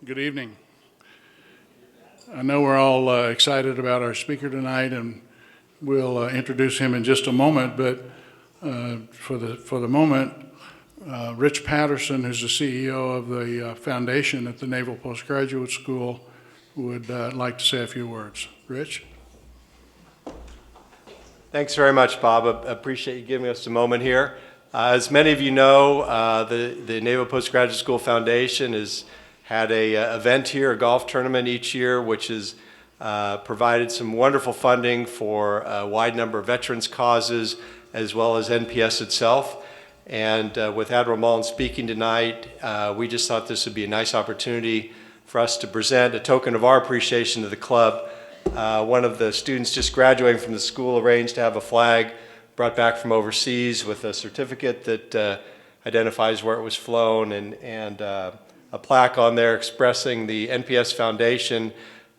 Good evening. I know we're all excited about our speaker tonight, and we'll introduce him in just a moment, but for the moment, Rich Patterson, who's the CEO of the foundation at the Naval Postgraduate School, would like to say a few words. Rich? Thanks very much, Bob. I appreciate you giving us a moment here. As many of you know, the Naval Postgraduate School Foundation has had an event here, a golf tournament each year, which has provided some wonderful funding for a wide number of veterans causes, as well as NPS itself. And with Admiral Mullen speaking tonight, we just thought this would be a nice opportunity for us to present a token of our appreciation to the club. One of the students just graduating from the school arranged to have a flag brought back from overseas with a certificate that identifies where it was flown and a plaque on there expressing the NPS Foundation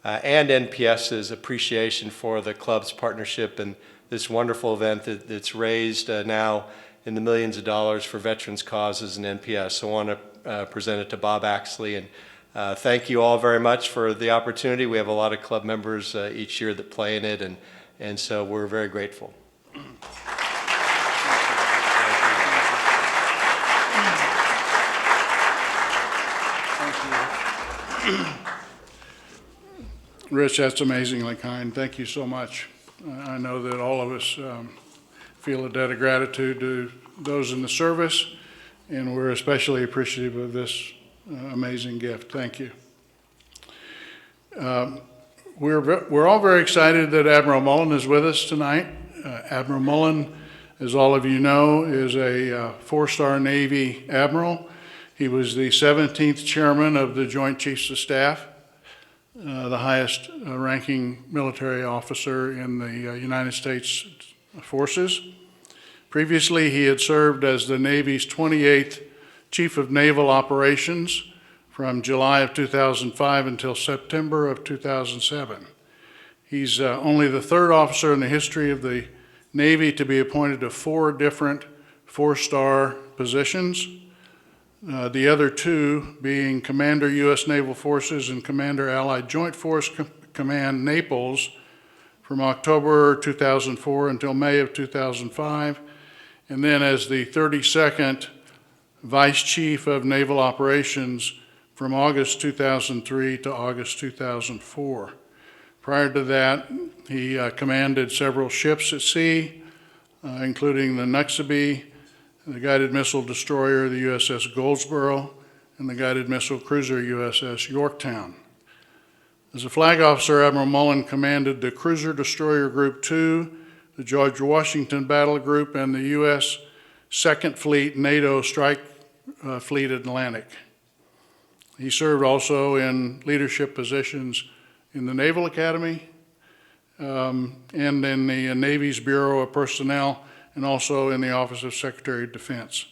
and NPS's appreciation for the club's partnership and this wonderful event that's raised now in the millions of dollars for veterans causes and NPS. So I want to present it to Bob Axley, and thank you all very much for the opportunity. We have a lot of club members each year that play in it, and so we're very grateful. Rich, that's amazingly kind. Thank you so much. I know that all of us feel a debt of gratitude to those in the service, and we're especially appreciative of this amazing gift. Thank you. We're all very excited that Admiral Mullen is with us tonight. Admiral Mullen, as all of you know, is a four-star Navy admiral. He was the 17th chairman of the Joint Chiefs of Staff, the highest ranking military officer in the United States forces. Previously, he had served as the Navy's 28th Chief of Naval Operations from July of 2005 until September of 2007. He's only the third officer in the history of the Navy to be appointed to four different four-star positions. The other two being Commander U.S. Naval Forces and Commander Allied Joint Force Command Naples from October 2004 until May of 2005, and then as the 32nd Vice Chief of Naval Operations from August 2003 to August 2004. Prior to that, he commanded several ships at sea, including the Nuxabee, the guided missile destroyer, the USS Goldsboro, and the guided missile cruiser USS Yorktown. As a flag officer, Admiral Mullen commanded the Cruiser Destroyer Group 2, the George Washington Battle Group, and the U.S. Second Fleet NATO Strike Fleet Atlantic. He served also in leadership positions in the Naval Academy and in the Navy's Bureau of Personnel, and also in the Office of Secretary of Defense.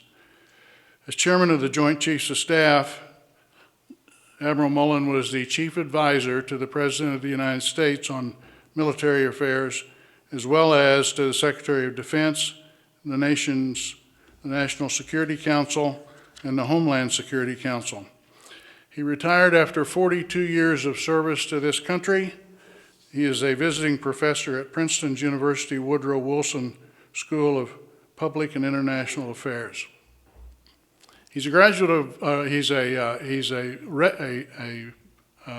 As chairman of the Joint Chiefs of Staff, Admiral Mullen was the chief advisor to the President of the United States on military affairs, as well as to the Secretary of Defense, the National Security Council, and the Homeland Security Council. He retired after 42 years of service to this country. He is a visiting professor at Princeton's University Woodrow Wilson School of Public and International Affairs. He's a graduate of, he's a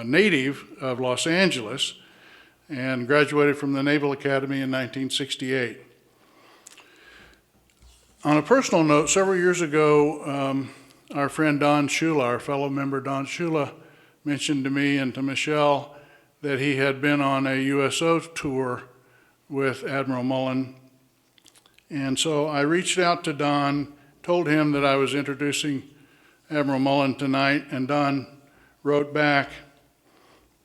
native of Los Angeles and graduated from the Naval Academy in 1968. On a personal note, several years ago, our friend Don Shula, our fellow member Don Shula, mentioned to me and to Michelle that he had been on a USO tour with Admiral Mullen. And so I reached out to Don, told him that I was introducing Admiral Mullen tonight, and Don wrote back,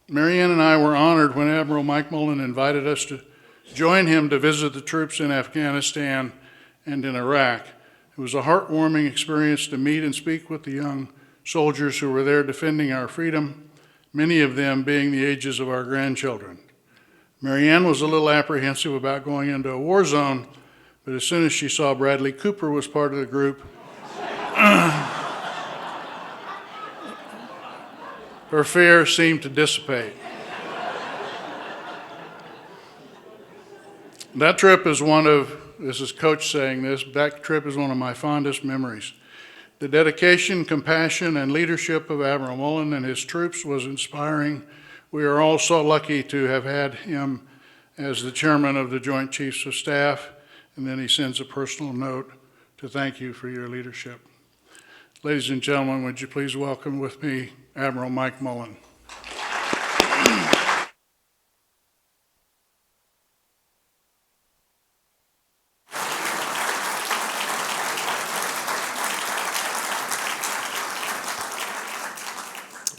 "Marianne and I were honored when Admiral Mike Mullen invited us to join him to visit the troops in Afghanistan and in Iraq. It was a heartwarming experience to meet and speak with the young soldiers who were there defending our freedom, many of them being the ages of our grandchildren. Marianne was a little apprehensive about going into a war zone, but as soon as she saw Bradley Cooper was part of the group, her fear seemed to dissipate. That trip is this is Coach saying this, that trip is one of my fondest memories. The dedication, compassion, and leadership of Admiral Mullen and his troops was inspiring. We are all so lucky to have had him as the chairman of the Joint Chiefs of Staff, and then he sends a personal note to thank you for your leadership. Ladies and gentlemen, would you please welcome with me Admiral Mike Mullen.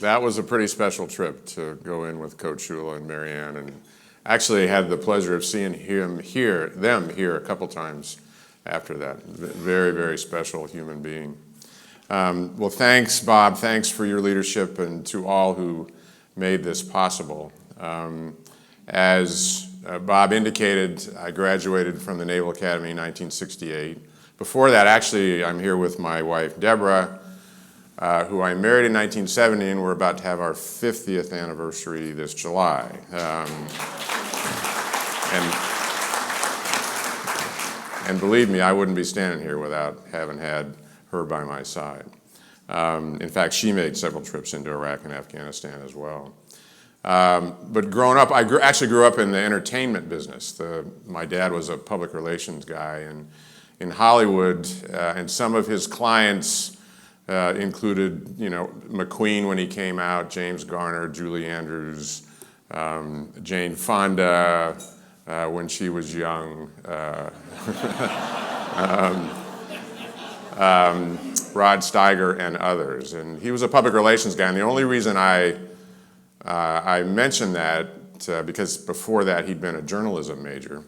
That was a pretty special trip to go in with Coach Shula and Marianne, and actually had the pleasure of seeing them here a couple times after that. Very, very special human being. Well, thanks, Bob. Thanks for your leadership, and to all who made this possible. As Bob indicated, I graduated from the Naval Academy in 1968. Before that, actually, I'm here with my wife, Deborah, who I married in 1970, and we're about to have our 50th anniversary this July. And believe me, I wouldn't be standing here without having had her by my side. In fact, she made several trips into Iraq and Afghanistan as well. But growing up, I actually grew up in the entertainment business. My dad was a public relations guy in Hollywood, and some of his clients included, McQueen when he came out, James Garner, Julie Andrews, Jane Fonda when she was young, Rod Steiger, and others. And he was a public relations guy, and the only reason I mentioned that, because before that he'd been a journalism major,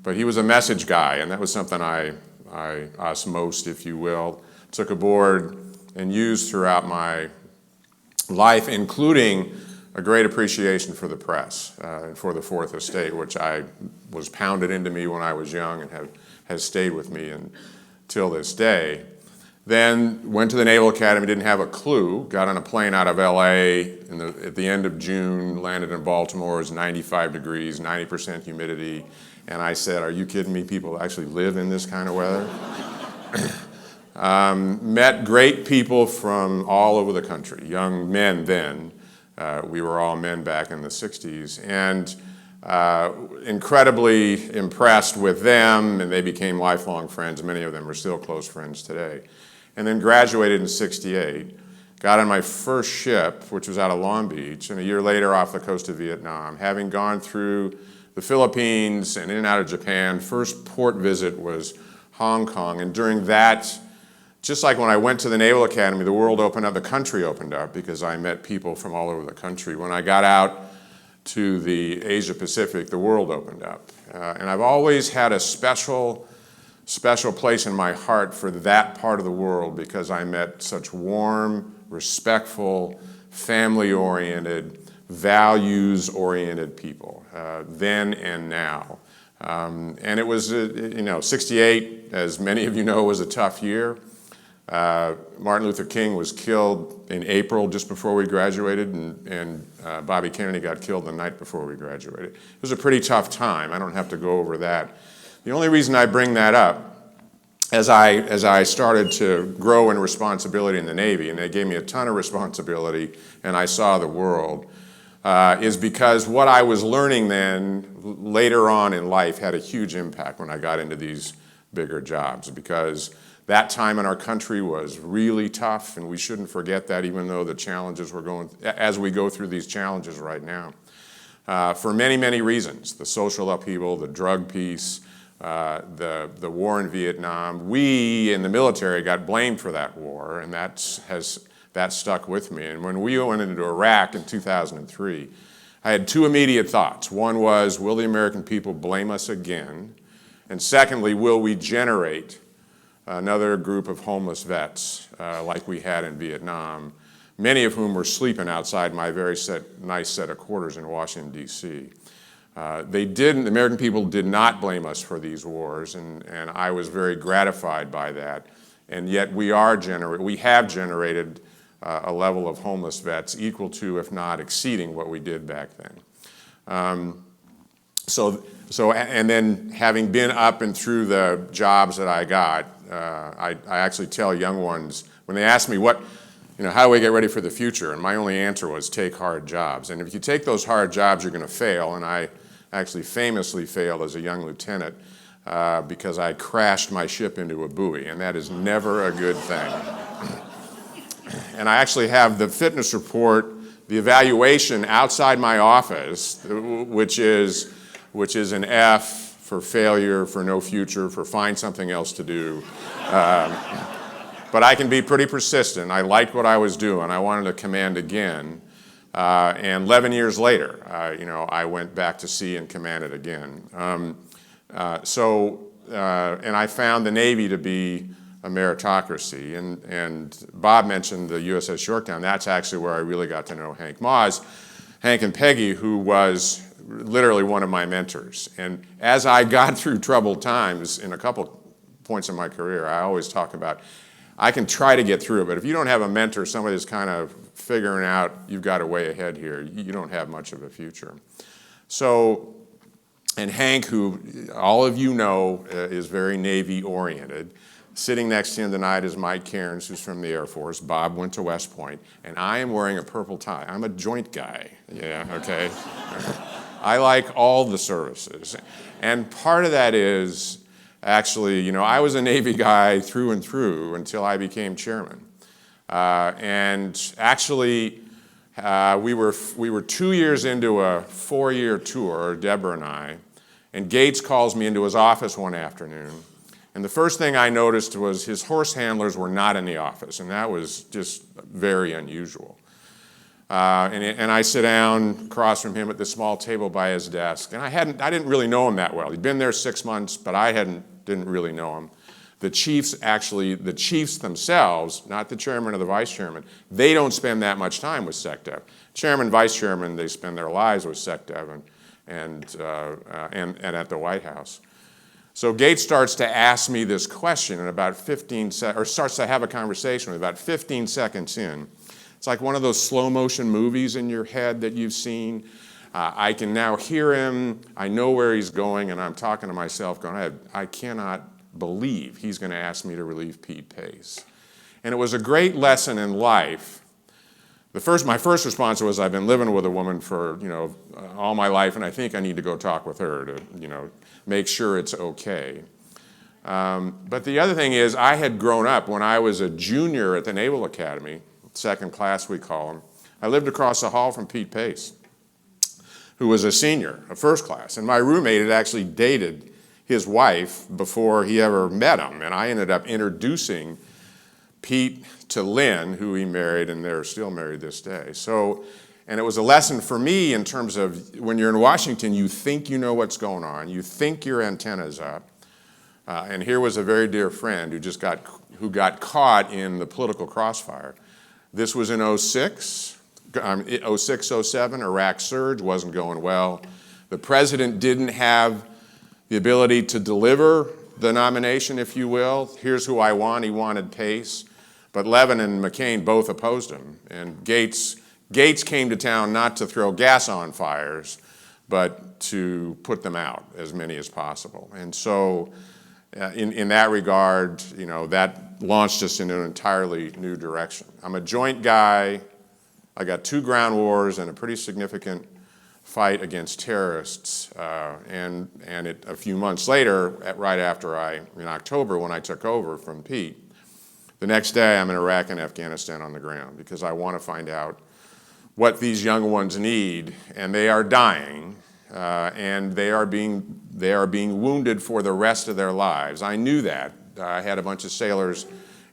but he was a message guy, and that was something I osmosed, if you will, took aboard and used throughout my life, including a great appreciation for the press and for the Fourth Estate, which was pounded into me when I was young and has stayed with me until this day. Then went to the Naval Academy, didn't have a clue, got on a plane out of LA at the end of June, landed in Baltimore, it was 95 degrees, 90% humidity, and I said, "Are you kidding me? People actually live in this kind of weather?" Met great people from all over the country, young men then. We were all men back in the 60s, and incredibly impressed with them, and they became lifelong friends. Many of them are still close friends today. And then graduated in 68, got on my first ship, which was out of Long Beach, and a year later off the coast of Vietnam. Having gone through the Philippines and in and out of Japan, first port visit was Hong Kong, and during that, just like when I went to the Naval Academy, the world opened up, the country opened up, because I met people from all over the country. When I got out to the Asia Pacific, the world opened up. And I've always had a special place in my heart for that part of the world, because I met such warm, respectful, family-oriented, values-oriented people, then and now. And it was, 68, as many of you know, was a tough year. Martin Luther King was killed in April, just before we graduated, and Bobby Kennedy got killed the night before we graduated. It was a pretty tough time. I don't have to go over that. The only reason I bring that up, as I started to grow in responsibility in the Navy, and they gave me a ton of responsibility, and I saw the world, is because what I was learning then, later on in life, had a huge impact when I got into these bigger jobs, because that time in our country was really tough, and we shouldn't forget that, even though the challenges as we go through these challenges right now. For many, many reasons, the social upheaval, the drug piece, the war in Vietnam. We in the military got blamed for that war, and that stuck with me. And when we went into Iraq in 2003, I had two immediate thoughts. One was, will the American people blame us again? And secondly, will we generate another group of homeless vets like we had in Vietnam, many of whom were sleeping outside my very nice set of quarters in Washington, D.C. The American people did not blame us for these wars, and I was very gratified by that. And yet we have generated a level of homeless vets equal to, if not exceeding, what we did back then. And then having been up and through the jobs that I got, I actually tell young ones, when they ask me how do we get ready for the future? And my only answer was take hard jobs. And if you take those hard jobs, you're going to fail. And I actually famously failed as a young lieutenant because I crashed my ship into a buoy, and that is never a good thing. And I actually have the fitness report, the evaluation outside my office, which is an F for failure, for no future, for find something else to do. But I can be pretty persistent. I liked what I was doing. I wanted to command again. And 11 years later, I went back to sea and commanded again. And I found the Navy to be a meritocracy. And Bob mentioned the USS Yorktown. That's actually where I really got to know Hank Moss, Hank and Peggy, who was literally one of my mentors. And as I got through troubled times in a couple points in my career, I always talk about, I can try to get through it, but if you don't have a mentor, somebody that's kind of figuring out you've got a way ahead here, you don't have much of a future. So, and Hank, who all of you know is very Navy-oriented, sitting next to him tonight is Mike Cairns, who's from the Air Force. Bob went to West Point, and I am wearing a purple tie. I'm a joint guy, yeah, okay? I like all the services. And part of that is, actually, I was a Navy guy through and through until I became chairman. And actually, we were 2 years into a 4-year tour, Deborah and I, and Gates calls me into his office one afternoon. And the first thing I noticed was his horse handlers were not in the office, and that was just very unusual. And I sit down across from him at the small table by his desk, and I didn't really know him that well. He'd been there 6 months, but I didn't really know him. The chiefs themselves, not the chairman or the vice chairman, they don't spend that much time with SecDef. Chairman, vice chairman, they spend their lives with SecDef and at the White House. So Gates starts to ask me this question in about 15 seconds, or starts to have a conversation with about 15 seconds in. It's like one of those slow motion movies in your head that you've seen. I can now hear him, I know where he's going, and I'm talking to myself going, I cannot believe he's going to ask me to relieve Pete Pace. And it was a great lesson in life. My first response was, I've been living with a woman for all my life, and I think I need to go talk with her to make sure it's okay. But the other thing is, I had grown up when I was a junior at the Naval Academy, second class we call him. I lived across the hall from Pete Pace, who was a senior, a first class. And my roommate had actually dated his wife before he ever met him. And I ended up introducing Pete to Lynn, who he married, and they're still married this day. And it was a lesson for me in terms of when you're in Washington, you think you know what's going on. You think your antenna's up. And here was a very dear friend who got caught in the political crossfire. This was in 06, 07, Iraq surge wasn't going well. The president didn't have the ability to deliver the nomination, if you will. Here's who I want. He wanted Pace. But Levin and McCain both opposed him. And Gates came to town not to throw gas on fires, but to put them out, as many as possible. And so in that regard, that launched us in an entirely new direction. I'm a joint guy. I got 2 ground wars and a pretty significant fight against terrorists. And a few months later, right after in October when I took over from Pete, the next day I'm in Iraq and Afghanistan on the ground because I want to find out what these young ones need, and they are dying, and they are being wounded for the rest of their lives. I knew that. I had a bunch of sailors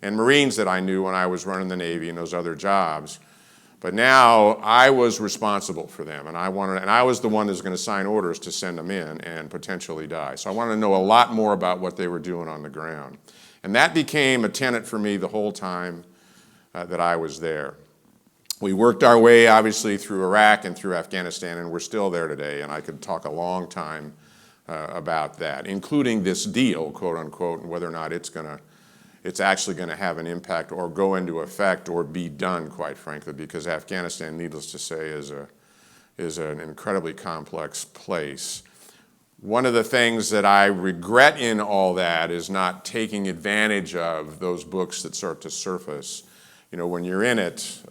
and Marines that I knew when I was running the Navy and those other jobs. But now I was responsible for them, and I was the one that was going to sign orders to send them in and potentially die. So I wanted to know a lot more about what they were doing on the ground. And that became a tenet for me the whole time that I was there. We worked our way, obviously, through Iraq and through Afghanistan, and we're still there today, and I could talk a long time about that, including this deal, quote unquote, and whether or not it's going it's actually going to have an impact or go into effect or be done, quite frankly, because Afghanistan, needless to say, is an incredibly complex place. One of the things that I regret in all that is not taking advantage of those books that start to surface. You know, when you're in it,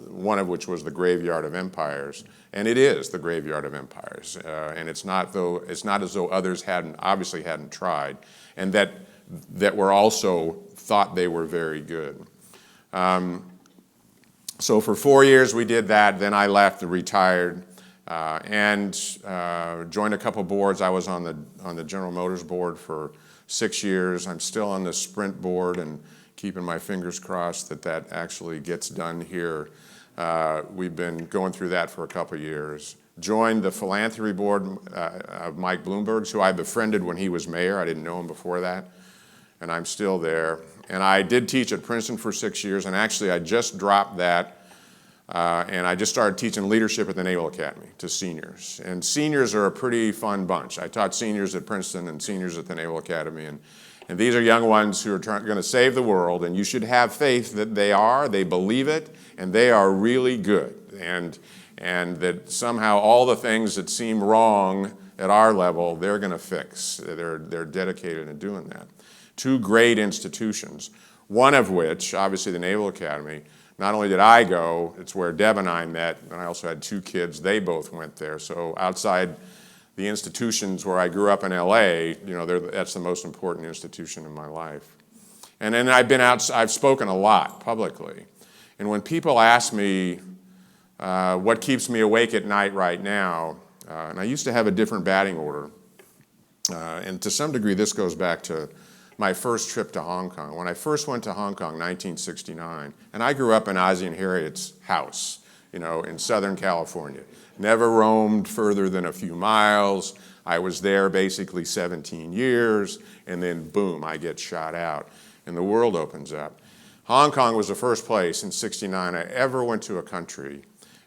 one of which was The Graveyard of Empires, and it is the Graveyard of Empires, and it's not as though others obviously hadn't tried, and that were also thought they were very good. So for 4 years we did that. Then I left and retired, and joined a couple boards. I was on the General Motors board for 6 years. I'm still on the Sprint board, and keeping my fingers crossed that actually gets done here. We've been going through that for a couple of years. Joined the philanthropy board of Mike Bloomberg's, who I befriended when he was mayor. I didn't know him before that, and I'm still there. And I did teach at Princeton for 6 years, and actually I just dropped that, and I just started teaching leadership at the Naval Academy to seniors. And seniors are a pretty fun bunch. I taught seniors at Princeton and seniors at the Naval Academy, and these are young ones who are going to save the world, and you should have faith that they believe it, and they are really good, and that somehow all the things that seem wrong at our level, they're going to fix. They're dedicated in doing that. Two great institutions, one of which, obviously the Naval Academy. Not only did I go, it's where Deb and I met, and I also had 2 kids. They both went there. So outside the institutions where I grew up in LA, you know, that's the most important institution in my life. And then I've spoken a lot publicly. And when people ask me what keeps me awake at night right now, and I used to have a different batting order, and to some degree this goes back to my first trip to Hong Kong. When I first went to Hong Kong, 1969, and I grew up in Ozzie and Harriet's house, you know, in Southern California. Never roamed further than a few miles. I was there basically 17 years, and then boom, I get shot out, and the world opens up. Hong Kong was the first place in '69 I ever went to a country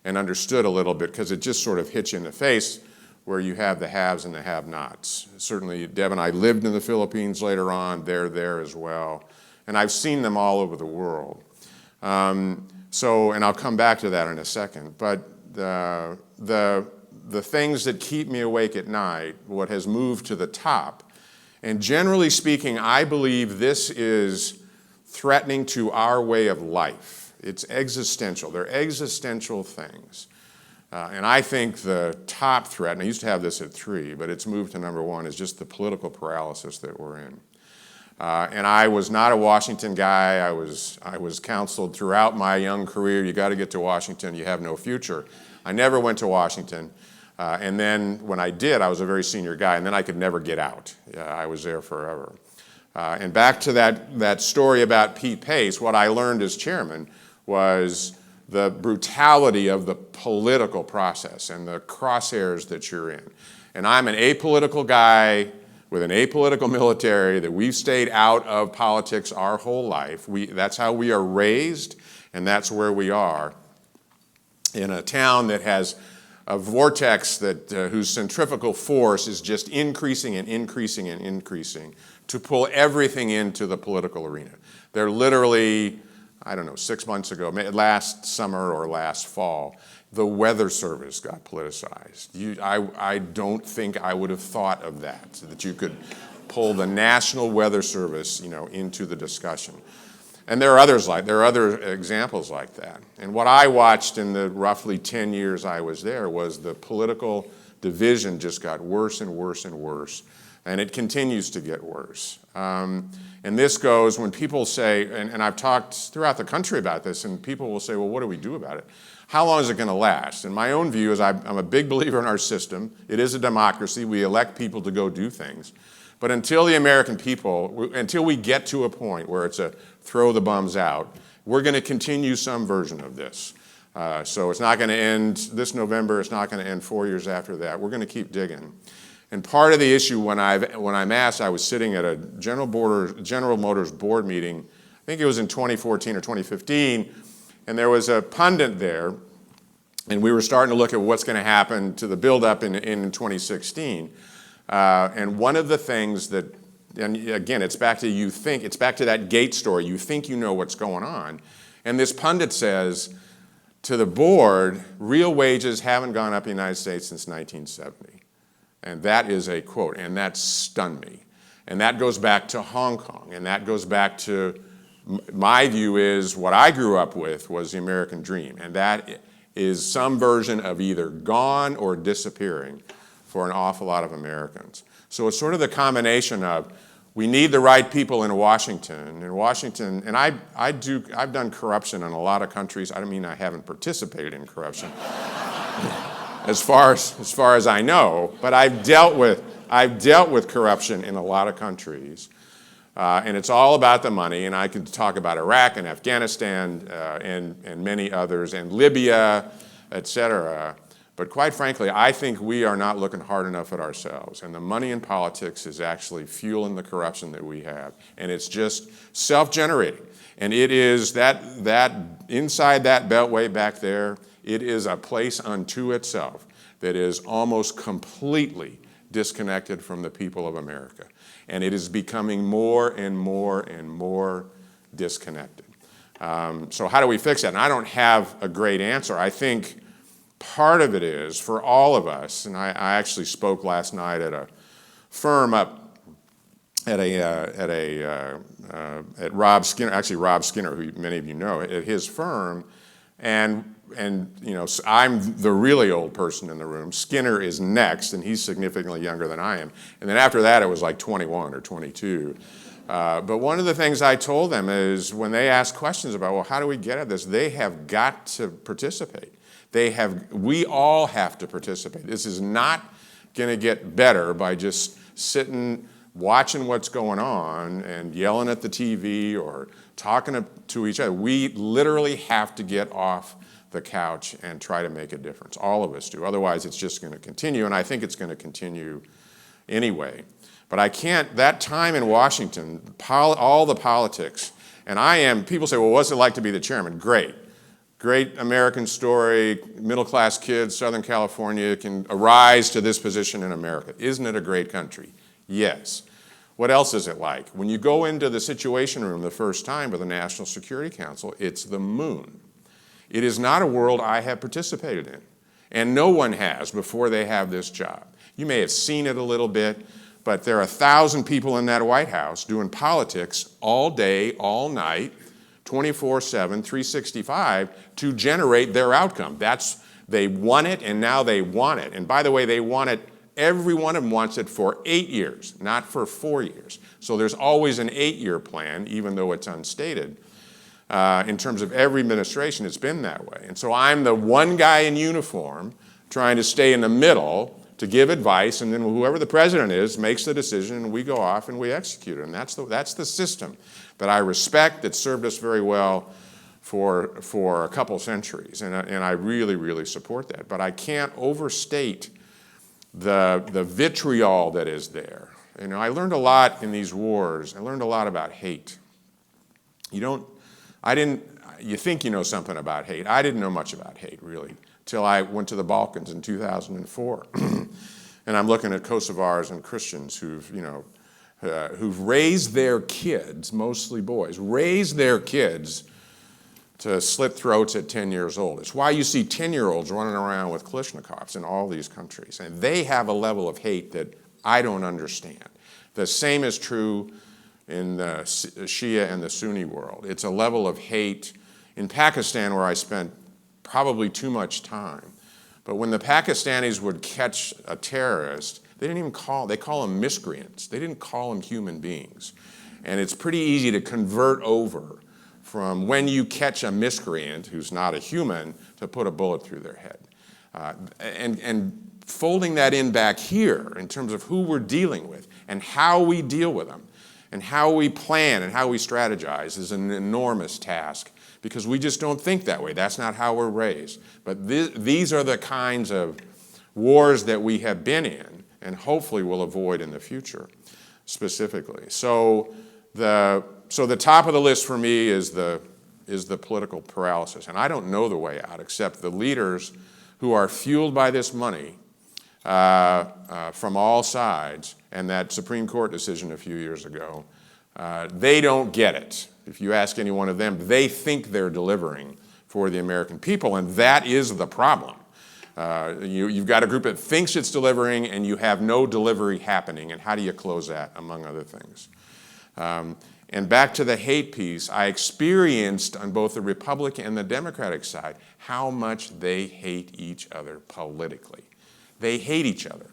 and understood a little bit, because it just sort of hits you in the face where you have the haves and the have-nots. Certainly, Deb and I lived in the Philippines later on. They're there as well. And I've seen them all over the world. And I'll come back to that in a second. But the things that keep me awake at night, what has moved to the top, and generally speaking, I believe this is threatening to our way of life. It's existential. They're existential things. And I think the top threat, and I used to have this at 3, but it's moved to number 1, is just the political paralysis that we're in. And I was not a Washington guy. I was counseled throughout my young career, you got to get to Washington, you have no future. I never went to Washington. And then when I did, I was a very senior guy, and then I could never get out. I was there forever. And back to that story about Pete Pace, what I learned as chairman was the brutality of the political process and the crosshairs that you're in. And I'm an apolitical guy with an apolitical military that we've stayed out of politics our whole life. That's how we are raised, and that's where we are. In a town that has a vortex whose centrifugal force is just increasing and increasing and increasing to pull everything into the political arena. They're literally, I don't know, 6 months ago, last summer or last fall, the Weather Service got politicized. I don't think I would have thought of that you could pull the National Weather Service, you know, into the discussion. And there are other examples like that. And what I watched in the roughly 10 years I was there was the political division just got worse and worse and worse. And it continues to get worse. And this goes when people say, and I've talked throughout the country about this, and people will say, well, what do we do about it? How long is it going to last? And my own view is I'm a big believer in our system. It is a democracy. We elect people to go do things. But until the American people, until we get to a point where it's a throw the bums out, we're going to continue some version of this. So it's not going to end this November. It's not going to end 4 years after that. We're going to keep digging. And part of the issue when I'm asked, I was sitting at a General Motors board meeting, I think it was in 2014 or 2015, and there was a pundit there, and we were starting to look at what's going to happen to the buildup in 2016. And one of the things that And again, it's back to it's back to that gate story. You think you know what's going on. And this pundit says to the board, real wages haven't gone up in the United States since 1970. And that is a quote, and that stunned me. And that goes back to Hong Kong, and that goes back to, my view is, what I grew up with was the American dream, and that is some version of either gone or disappearing for an awful lot of Americans. So it's sort of the combination of, we need the right people in Washington. And I've done corruption in a lot of countries. I don't mean I haven't participated in corruption, as far as I know, but I've dealt with corruption in a lot of countries. And it's all about the money, and I can talk about Iraq and Afghanistan and many others, and Libya, et cetera. But quite frankly, I think we are not looking hard enough at ourselves. And the money in politics is actually fueling the corruption that we have. And it's just self-generating. And it is that inside that beltway back there, it is a place unto itself that is almost completely disconnected from the people of America. And it is becoming more and more and more disconnected. So how do we fix that? And I don't have a great answer. I think part of it is, for all of us, and I actually spoke last night at a firm up at Rob Skinner, who many of you know, at his firm, and you know, I'm the really old person in the room. Skinner is next, and he's significantly younger than I am. And then after that, it was like 21 or 22. But one of the things I told them is, when they ask questions about, well, how do we get at this? They have got to participate. We all have to participate. This is not going to get better by just sitting, watching what's going on and yelling at the TV or talking to each other. We literally have to get off the couch and try to make a difference. All of us do. Otherwise, it's just going to continue, and I think it's going to continue anyway. But I can't, that time in Washington, all the politics, and people say, well, what's it like to be the chairman? Great American story, middle-class kids, Southern California can arise to this position in America. Isn't it a great country? Yes. What else is it like? When you go into the Situation Room the first time with the National Security Council, it's the moon. It is not a world I have participated in, and no one has before they have this job. You may have seen it a little bit, but there are 1,000 people in that White House doing politics all day, all night, 24/7, 365, to generate their outcome. They want it, and now they want it. And by the way, they want it, every one of them wants it for 8 years, not for 4 years. So there's always an 8-year plan, even though it's unstated. In terms of every administration, it's been that way. And so I'm the one guy in uniform trying to stay in the middle to give advice, and then whoever the president is makes the decision, and we go off and we execute it. And that's the system that I respect, that served us very well for a couple centuries, and I really, really support that. But I can't overstate the vitriol that is there. You know, I learned a lot in these wars. I learned a lot about hate. You think you know something about hate. I didn't know much about hate, really, till I went to the Balkans in 2004. And I'm looking at Kosovars and Christians who've raised their kids, mostly boys, raised their kids to slit throats at 10 years old. It's why you see 10-year-olds running around with Kalashnikovs in all these countries. And they have a level of hate that I don't understand. The same is true in the Shia and the Sunni world. It's a level of hate in Pakistan, where I spent probably too much time. But when the Pakistanis would catch a terrorist, they call them miscreants. They didn't call them human beings. And it's pretty easy to convert over from when you catch a miscreant who's not a human to put a bullet through their head. And folding that in back here in terms of who we're dealing with and how we deal with them and how we plan and how we strategize is an enormous task, because we just don't think that way. That's not how we're raised. But these are the kinds of wars that we have been in and hopefully will avoid in the future specifically. So the top of the list for me is the political paralysis. And I don't know the way out except the leaders who are fueled by this money from all sides and that Supreme Court decision a few years ago, they don't get it. If you ask any one of them, they think they're delivering for the American people, and that is the problem. You've got a group that thinks it's delivering, and you have no delivery happening, and how do you close that, among other things? And back to the hate piece, I experienced on both the Republican and the Democratic side how much they hate each other politically. They hate each other.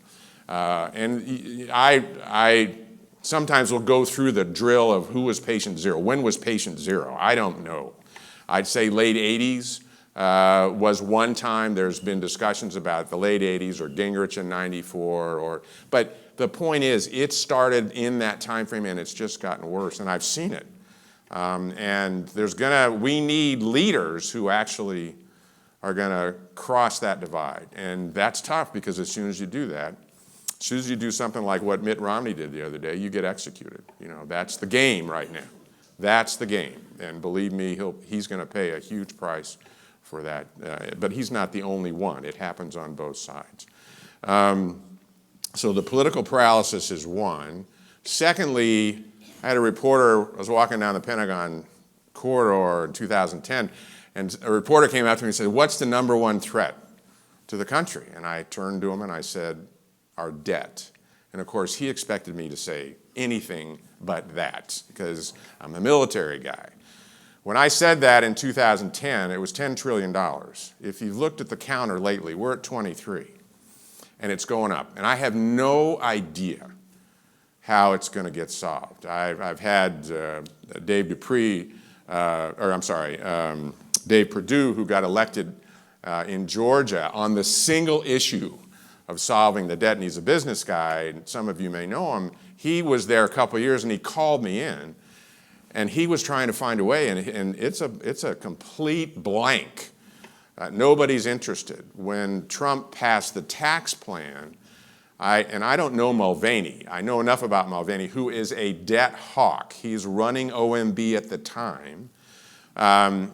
And I sometimes will go through the drill of who was patient zero. When was patient zero? I don't know. I'd say late 80s was one time. There's been discussions about the late 80s or Gingrich in 94. But the point is, it started in that time frame, and it's just gotten worse, and I've seen it. And we need leaders who actually are going to cross that divide. And that's tough, because as soon as you do that, as soon as you do something like what Mitt Romney did the other day, you get executed. That's the game right now. That's the game. And believe me, he's going to pay a huge price for that. But he's not the only one. It happens on both sides. So the political paralysis is one. Secondly, I had a reporter, I was walking down the Pentagon corridor in 2010, and a reporter came up to me and said, "What's the number one threat to the country?" And I turned to him and I said, "Our debt." And of course, he expected me to say anything but that, because I'm a military guy. When I said that in 2010, it was $10 trillion. If you've looked at the counter lately, we're at 23, and it's going up. And I have no idea how it's going to get solved. I've had Dave Perdue, who got elected in Georgia on the single issue of solving the debt, and he's a business guy, and some of you may know him. He was there a couple of years, and he called me in, and he was trying to find a way, and it's a complete blank. Nobody's interested. When Trump passed the tax plan, I don't know Mulvaney. I know enough about Mulvaney, who is a debt hawk. He's running OMB at the time, and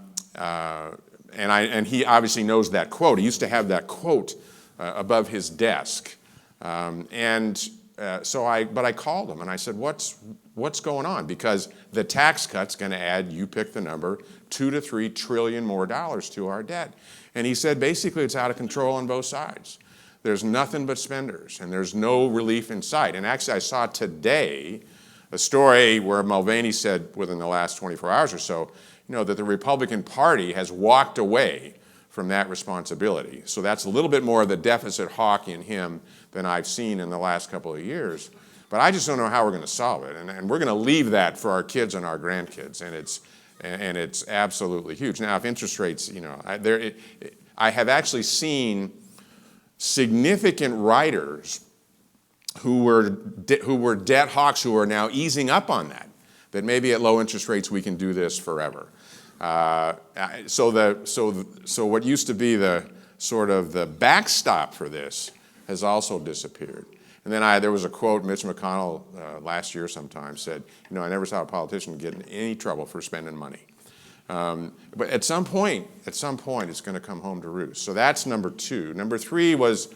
he obviously knows that quote. He used to have that quote above his desk, but I called him and I said, "What's going on?" Because the tax cut's going to add, you pick the number, $2 to $3 trillion more to our debt. And he said, basically, it's out of control on both sides. There's nothing but spenders, and there's no relief in sight. And actually, I saw today a story where Mulvaney said within the last 24 hours or so, that the Republican Party has walked away from that responsibility. So that's a little bit more of the deficit hawk in him than I've seen in the last couple of years. But I just don't know how we're going to solve it. And we're going to leave that for our kids and our grandkids. And it's absolutely huge. Now, if interest rates, I have actually seen significant writers who were debt hawks who are now easing up on that maybe at low interest rates we can do this forever. So what used to be the sort of the backstop for this has also disappeared. And then there was a quote, Mitch McConnell last year sometime said, "I never saw a politician get in any trouble for spending money." But at some point, it's going to come home to roost. So that's number two. Number three is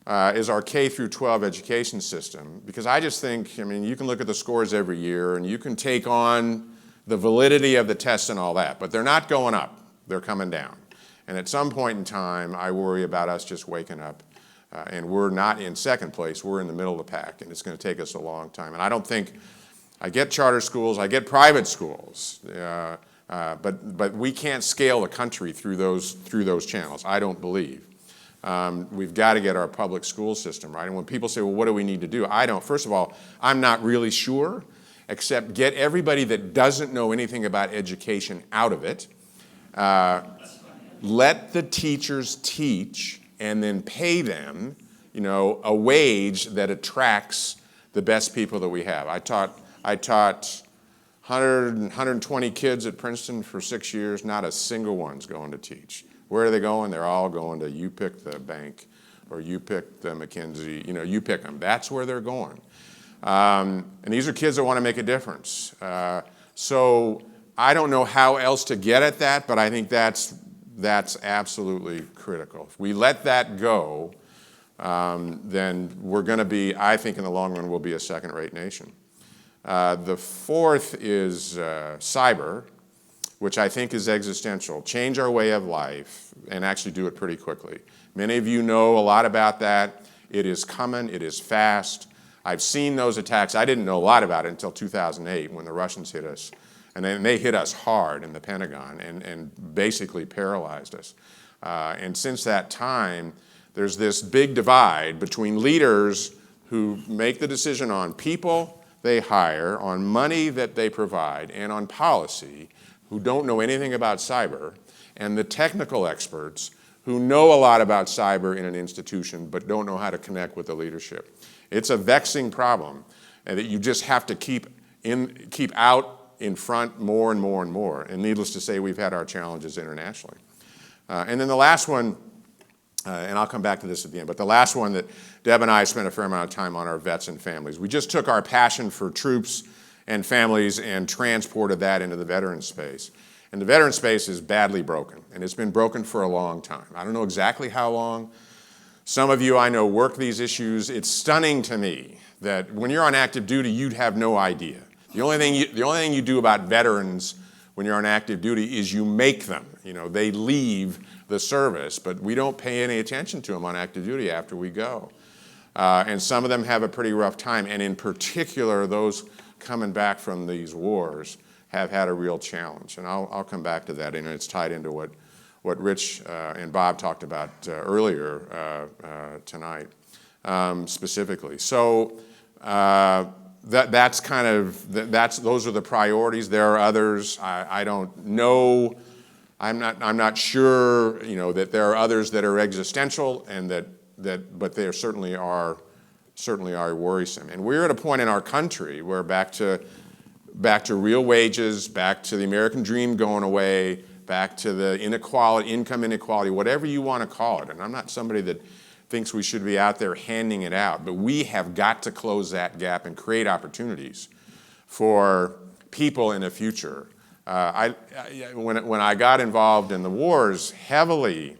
our K through 12 education system, because I just think, you can look at the scores every year and you can take on the validity of the tests and all that, but they're not going up, they're coming down. And at some point in time, I worry about us just waking up, and we're not in second place, we're in the middle of the pack, and it's going to take us a long time. And I don't think, I get charter schools, I get private schools, but we can't scale the country through those channels, I don't believe. We've got to get our public school system right. And when people say, well, what do we need to do? First of all, I'm not really sure, except get everybody that doesn't know anything about education out of it. Let the teachers teach and then pay them, a wage that attracts the best people that we have. I taught 120 kids at Princeton for 6 years. Not a single one's going to teach. Where are they going? They're all going to, you pick the bank, or you pick the McKinsey, you pick them. That's where they're going. And these are kids that want to make a difference. So I don't know how else to get at that, but I think that's absolutely critical. If we let that go, then we're going to be, I think in the long run, we'll be a second-rate nation. The fourth is cyber, which I think is existential. Change our way of life and actually do it pretty quickly. Many of you know a lot about that. It is coming. It is fast. I've seen those attacks. I didn't know a lot about it until 2008 when the Russians hit us. And then they hit us hard in the Pentagon and basically paralyzed us. And since that time, there's this big divide between leaders who make the decision on people they hire, on money that they provide, and on policy, who don't know anything about cyber, and the technical experts who know a lot about cyber in an institution but don't know how to connect with the leadership. It's a vexing problem, and that you just have to keep out in front more and more and more. And needless to say, we've had our challenges internationally. And then the last one, and I'll come back to this at the end, but the last one that Deb and I spent a fair amount of time on are vets and families. We just took our passion for troops and families and transported that into the veteran space. And the veteran space is badly broken, and it's been broken for a long time. I don't know exactly how long. Some of you I know work these issues. It's stunning to me that when you're on active duty, you'd have no idea. The only thing you do about veterans when you're on active duty is you make them. You know, they leave the service, but we don't pay any attention to them on active duty after we go. And some of them have a pretty rough time, and in particular, those coming back from these wars have had a real challenge. And I'll come back to that, and it's tied into what Rich and Bob talked about earlier tonight, specifically. So that's kind of, those are the priorities. There are others. I don't know. I'm not sure, you know, that there are others that are existential, and but they certainly are worrisome. And we're at a point in our country where back to real wages, back to the American dream going away, back to the inequality, income inequality, whatever you want to call it. And I'm not somebody that thinks we should be out there handing it out, but we have got to close that gap and create opportunities for people in the future. When I got involved in the wars heavily,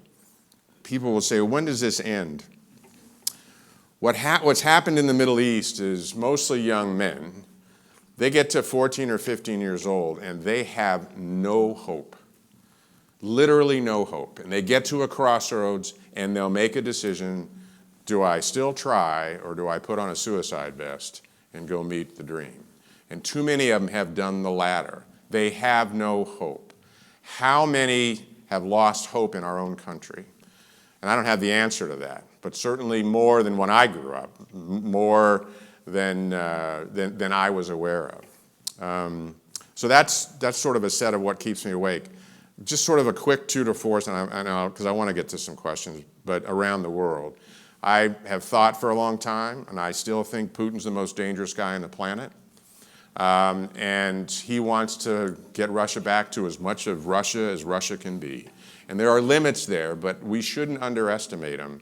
people will say, when does this end? What's happened in the Middle East is mostly young men. They get to 14 or 15 years old and they have no hope, literally no hope. And they get to a crossroads and they'll make a decision, do I still try or do I put on a suicide vest and go meet the dream? And too many of them have done the latter. They have no hope. How many have lost hope in our own country? And I don't have the answer to that, but certainly more than when I grew up, more than I was aware of. So that's sort of a set of what keeps me awake. Just sort of a quick tour de force, because I want to get to some questions, but around the world. I have thought for a long time, and I still think Putin's the most dangerous guy on the planet. And he wants to get Russia back to as much of Russia as Russia can be. And there are limits there, but we shouldn't underestimate them.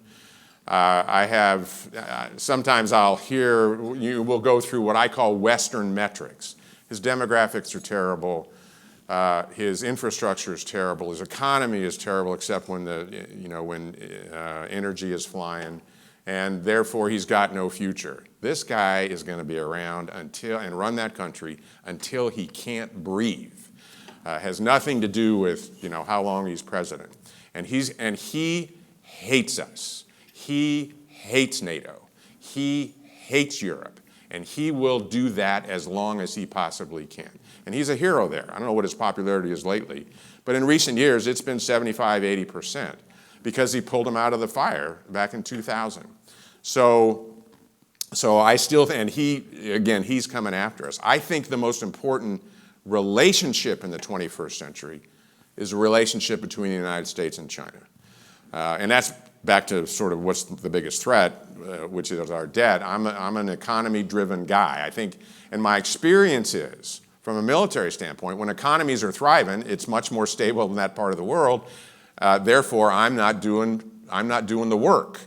Sometimes I'll hear, we'll go through what I call Western metrics. His demographics are terrible. His infrastructure is terrible. His economy is terrible, except when energy is flying. And therefore, he's got no future. This guy is going to be around and run that country until he can't breathe. Has nothing to do with how long he's president. And he hates us. He hates NATO. He hates Europe. And he will do that as long as he possibly can. And he's a hero there. I don't know what his popularity is lately, but in recent years, it's been 75, 80% because he pulled him out of the fire back in 2000. So I still, and he's coming after us. I think the most important relationship in the 21st century is a relationship between the United States and China. And that's back to sort of what's the biggest threat, which is our debt. I'm an economy-driven guy. I think, and my experience is, from a military standpoint, when economies are thriving, it's much more stable in that part of the world. Therefore, I'm not doing the work.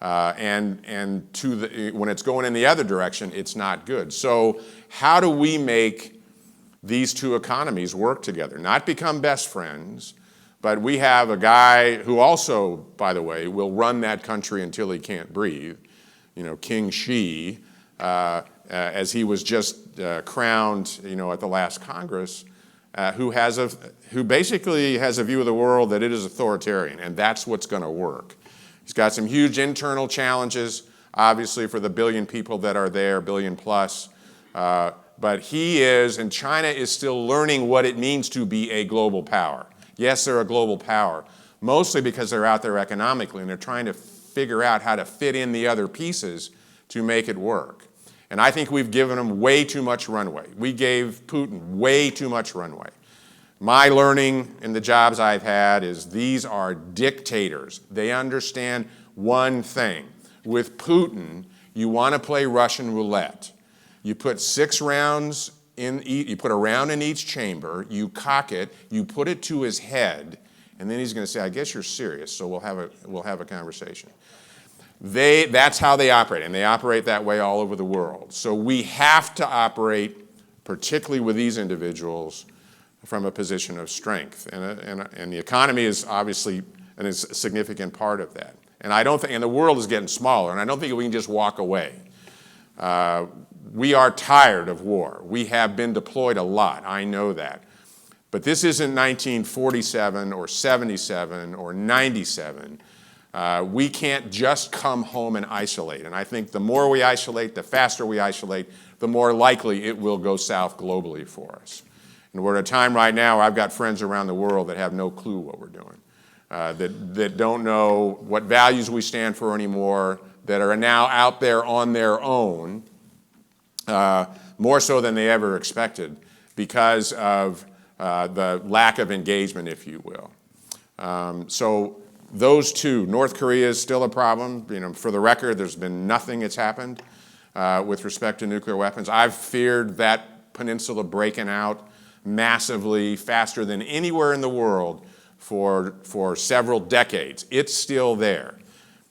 And when it's going in the other direction, it's not good. So how do we make these two economies work together? Not become best friends, But we have a guy who also, by the way, will run that country until he can't breathe, King Xi, as he was just crowned, at the last Congress, who basically has a view of the world that it is authoritarian, and that's what's going to work. He's got some huge internal challenges, obviously, for the billion people that are there, billion plus. But he is, and China is still learning what it means to be a global power. Yes, they're a global power, mostly because they're out there economically, and they're trying to figure out how to fit in the other pieces to make it work. And I think we've given them way too much runway. We gave Putin way too much runway. My learning in the jobs I've had is these are dictators. They understand one thing. With Putin, you want to play Russian roulette. You put 6 rounds in you put a round in each chamber, you cock it, you put it to his head, and then he's going to say, I guess you're serious, so we'll have a conversation. That's how they operate, and they operate that way all over the world. So we have to operate, particularly with these individuals, from a position of strength. And the economy is obviously a significant part of that. And I don't think, and the world is getting smaller, and I don't think we can just walk away. We are tired of war. We have been deployed a lot, I know that. But this isn't 1947 or 77 or 97. We can't just come home and isolate. And I think the more we isolate, the faster we isolate, the more likely it will go south globally for us. And we're at a time right now where I've got friends around the world that have no clue what we're doing, that don't know what values we stand for anymore, that are now out there on their own, more so than they ever expected because of the lack of engagement, if you will. So those two, North Korea is still a problem. For the record, there's been nothing that's happened with respect to nuclear weapons. I've feared that peninsula breaking out massively faster than anywhere in the world for several decades. It's still there,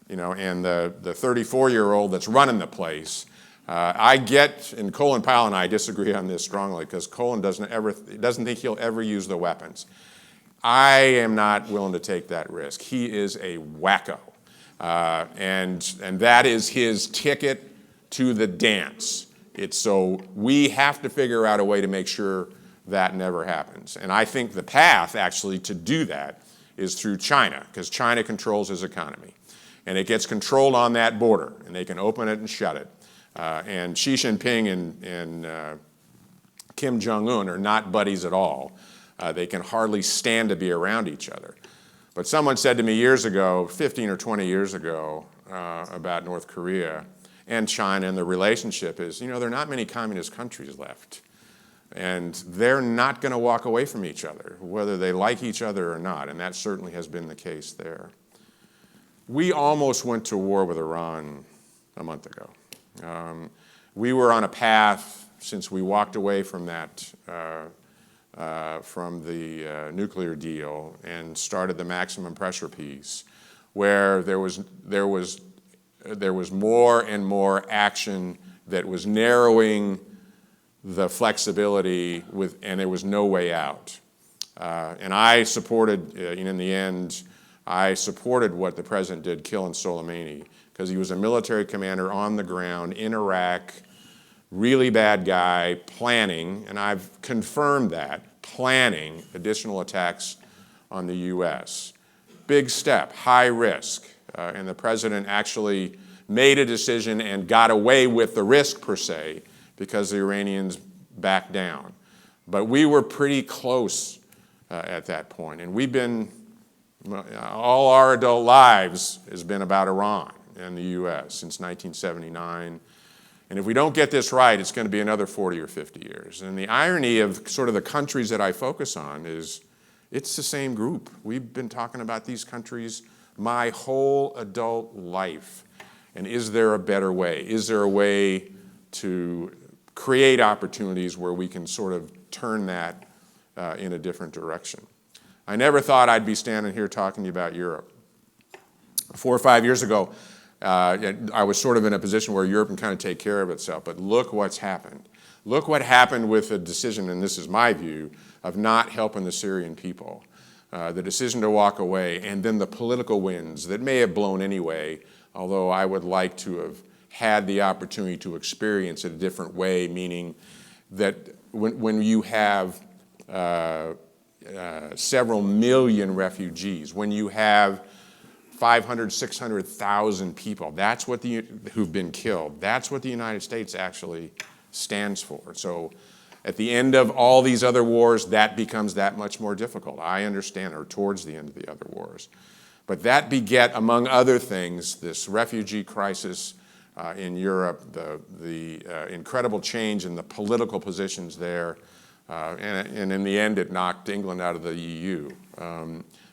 and the 34-year-old that's running the place, and Colin Powell and I disagree on this strongly because Colin doesn't think he'll ever use the weapons. I am not willing to take that risk. He is a wacko, and that is his ticket to the dance. So we have to figure out a way to make sure that never happens. And I think the path, actually, to do that is through China, because China controls his economy. And it gets controlled on that border, and they can open it and shut it. And Xi Jinping and Kim Jong-un are not buddies at all. They can hardly stand to be around each other. But someone said to me years ago, 15 or 20 years ago, about North Korea and China and the relationship is, there are not many communist countries left. And they're not going to walk away from each other, whether they like each other or not, and that certainly has been the case there. We almost went to war with Iran a month ago. We were on a path, since we walked away from that, from the nuclear deal and started the maximum pressure peace, where there was more and more action that was narrowing the flexibility and there was no way out. And I supported, in the end, I supported what the president did, killing Soleimani, because he was a military commander on the ground in Iraq, really bad guy, planning, and I've confirmed that, planning additional attacks on the U.S. Big step, high risk, and the president actually made a decision and got away with the risk, per se, because the Iranians backed down. But we were pretty close at that point. And all our adult lives has been about Iran and the U.S. since 1979. And if we don't get this right, it's going to be another 40 or 50 years. And the irony of sort of the countries that I focus on is it's the same group. We've been talking about these countries my whole adult life. And is there a better way? Is there a way to create opportunities where we can sort of turn that in a different direction? I never thought I'd be standing here talking to you about Europe. 4 or 5 years ago, I was sort of in a position where Europe can kind of take care of itself, but look what's happened. Look what happened with the decision, and this is my view, of not helping the Syrian people. the decision to walk away, and then the political winds that may have blown anyway, although I would like to have had the opportunity to experience it a different way, meaning that when you have several million refugees, when you have 500, 600,000 people, that's what who've been killed. That's what the United States actually stands for. So at the end of all these other wars, that becomes that much more difficult. I understand, or towards the end of the other wars. But that beget, among other things, this refugee crisis in Europe, the incredible change in the political positions there, and in the end it knocked England out of the EU,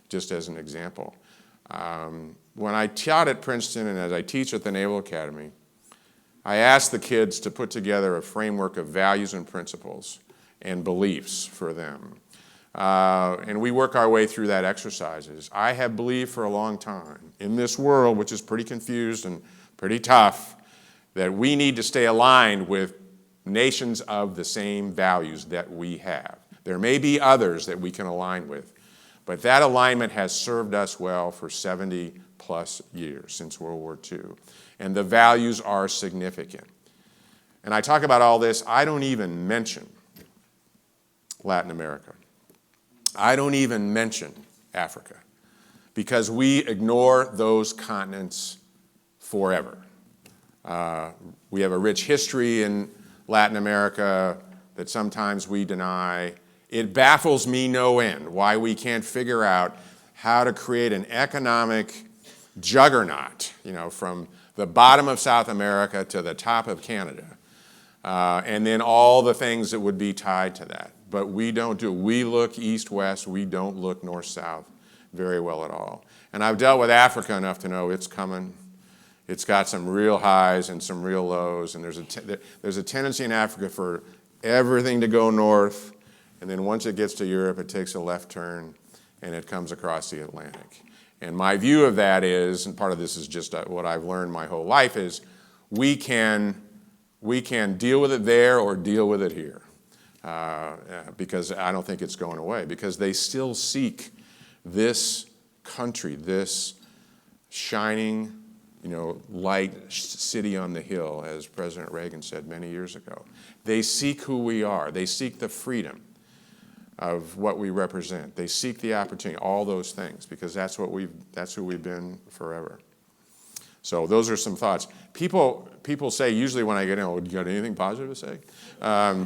just as an example. When I taught at Princeton and as I teach at the Naval Academy, I asked the kids to put together a framework of values and principles and beliefs for them. And we work our way through that exercises. I have believed for a long time in this world, which is pretty confused and pretty tough, that we need to stay aligned with nations of the same values that we have. There may be others that we can align with, but that alignment has served us well for 70 plus years since World War II. And the values are significant. And I talk about all this, I don't even mention Latin America. I don't even mention Africa, because we ignore those continents forever. We have a rich history in Latin America that sometimes we deny. It baffles me no end why we can't figure out how to create an economic juggernaut, from the bottom of South America to the top of Canada, and then all the things that would be tied to that. But we don't do it. We look east-west. We don't look north-south very well at all. And I've dealt with Africa enough to know it's coming. It's got some real highs and some real lows, and there's a tendency in Africa for everything to go north, and then once it gets to Europe, it takes a left turn, and it comes across the Atlantic. And my view of that is, and part of this is just what I've learned my whole life, is we can deal with it there or deal with it here, because I don't think it's going away, because they still seek this country, this shining, light city on the hill, as President Reagan said many years ago. They seek who we are. They seek the freedom of what we represent. They seek the opportunity, all those things, because that's who we've been forever. So those are some thoughts. People say, usually when I get in, you got anything positive to say? I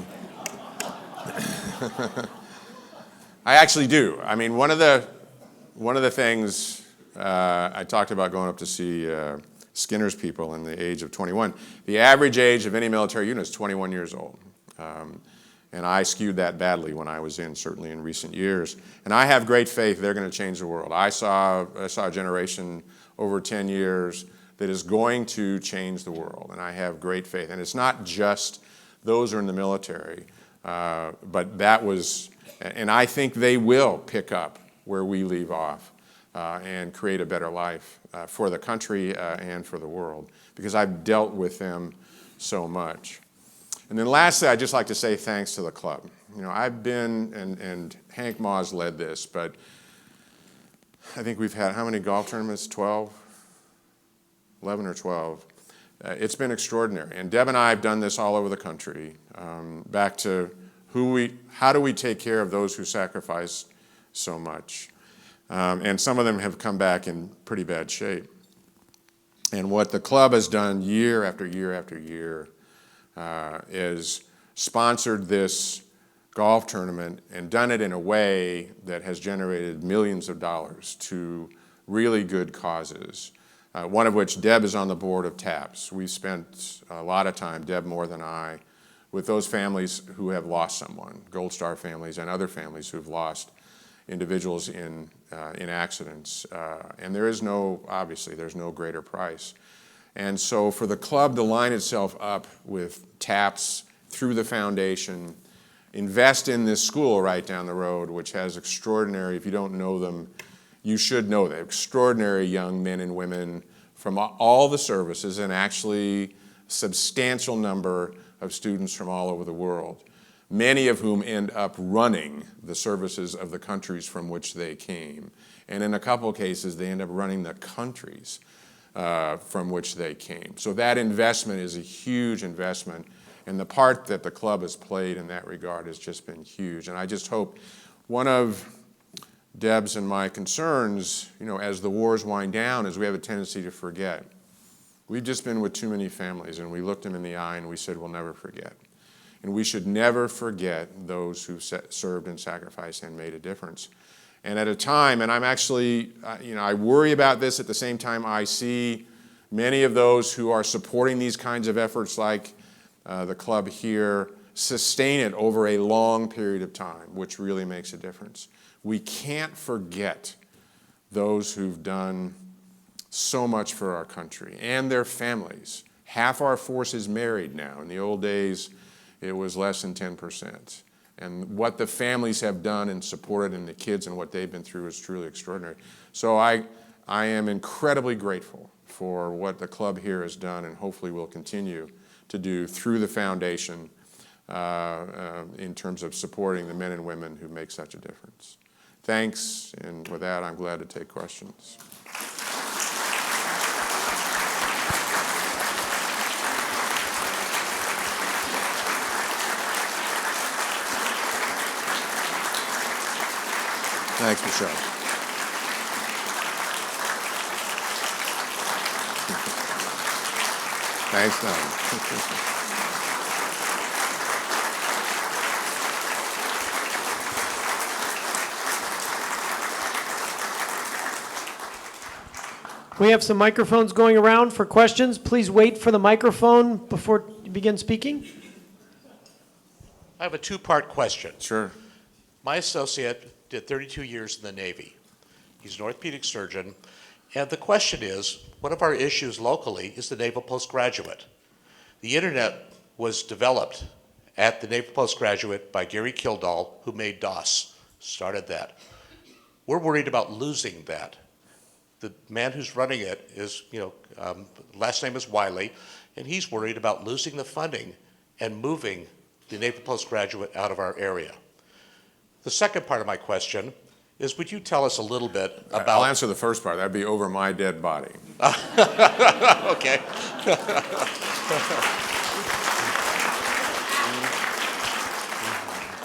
actually do. I mean, one of the things I talked about going up to see Skinner's people in the age of 21. The average age of any military unit is 21 years old. And I skewed that badly when I was certainly in recent years. And I have great faith they're going to change the world. I saw a generation over 10 years that is going to change the world. And I have great faith. And it's not just those who are in the military, but that was, and I think they will pick up where we leave off and create a better life for the country and for the world, because I've dealt with them so much. And then lastly, I'd just like to say thanks to the club. I've been, and Hank Maws led this, but I think we've had how many golf tournaments? 12? 11 or 12. It's been extraordinary. And Deb and I have done this all over the country, back to how do we take care of those who sacrifice so much? And some of them have come back in pretty bad shape. And what the club has done year after year after year is sponsored this golf tournament and done it in a way that has generated millions of dollars to really good causes, one of which Deb is on the board of TAPS. We spent a lot of time, Deb more than I, with those families who have lost someone, Gold Star families and other families who've lost individuals in accidents. And obviously, there's no greater price. And so for the club to line itself up with TAPS through the foundation, invest in this school right down the road, which has extraordinary, if you don't know them, you should know them, extraordinary young men and women from all the services, and actually a substantial number of students from all over the world. many of whom end up running the services of the countries from which they came. And in a couple of cases, they end up running the countries from which they came. So that investment is a huge investment, and the part that the club has played in that regard has just been huge. And I just hope one of Deb's and my concerns, as the wars wind down, is we have a tendency to forget. We've just been with too many families, and we looked them in the eye and we said, we'll never forget. And we should never forget those who served and sacrificed and made a difference. And at a time, and I'm actually, I worry about this, at the same time I see many of those who are supporting these kinds of efforts like the club here sustain it over a long period of time, which really makes a difference. We can't forget those who've done so much for our country and their families. Half our force is married now. In the old days, it was less than 10%. And what the families have done and supported, and the kids and what they've been through, is truly extraordinary. So I am incredibly grateful for what the club here has done, and hopefully will continue to do through the foundation in terms of supporting the men and women who make such a difference. Thanks, and with that, I'm glad to take questions. Thanks, Michelle. Thanks, Don. We have some microphones going around for questions. Please wait for the microphone before you begin speaking. I have a two-part question. Sure. My associate did 32 years in the Navy. He's an orthopedic surgeon. And the question is, one of our issues locally is the naval postgraduate. The internet was developed at the naval postgraduate by Gary Kildall, who made DOS, started that. We're worried about losing that. The man who's running it is, last name is Wiley, and he's worried about losing the funding and moving the naval postgraduate out of our area. The second part of my question is, would you tell us a little bit about... I'll answer the first part. That'd be over my dead body. Okay.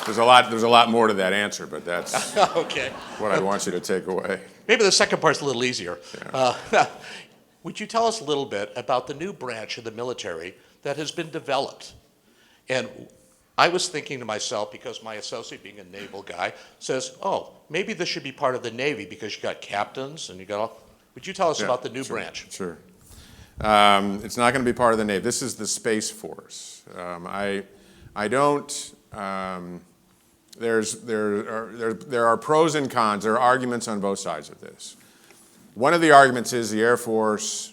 There's a lot more to that answer, but that's Okay. what I want you to take away. Maybe the second part's a little easier. Yeah. Would you tell us a little bit about the new branch of the military that has been developed? And I was thinking to myself, because my associate, being a naval guy, says, oh, maybe this should be part of the Navy because you got captains and you got all... Would you tell us about the new branch? Sure. It's not going to be part of the Navy. This is the Space Force. I don't... There are pros and cons. There are arguments on both sides of this. One of the arguments is the Air Force,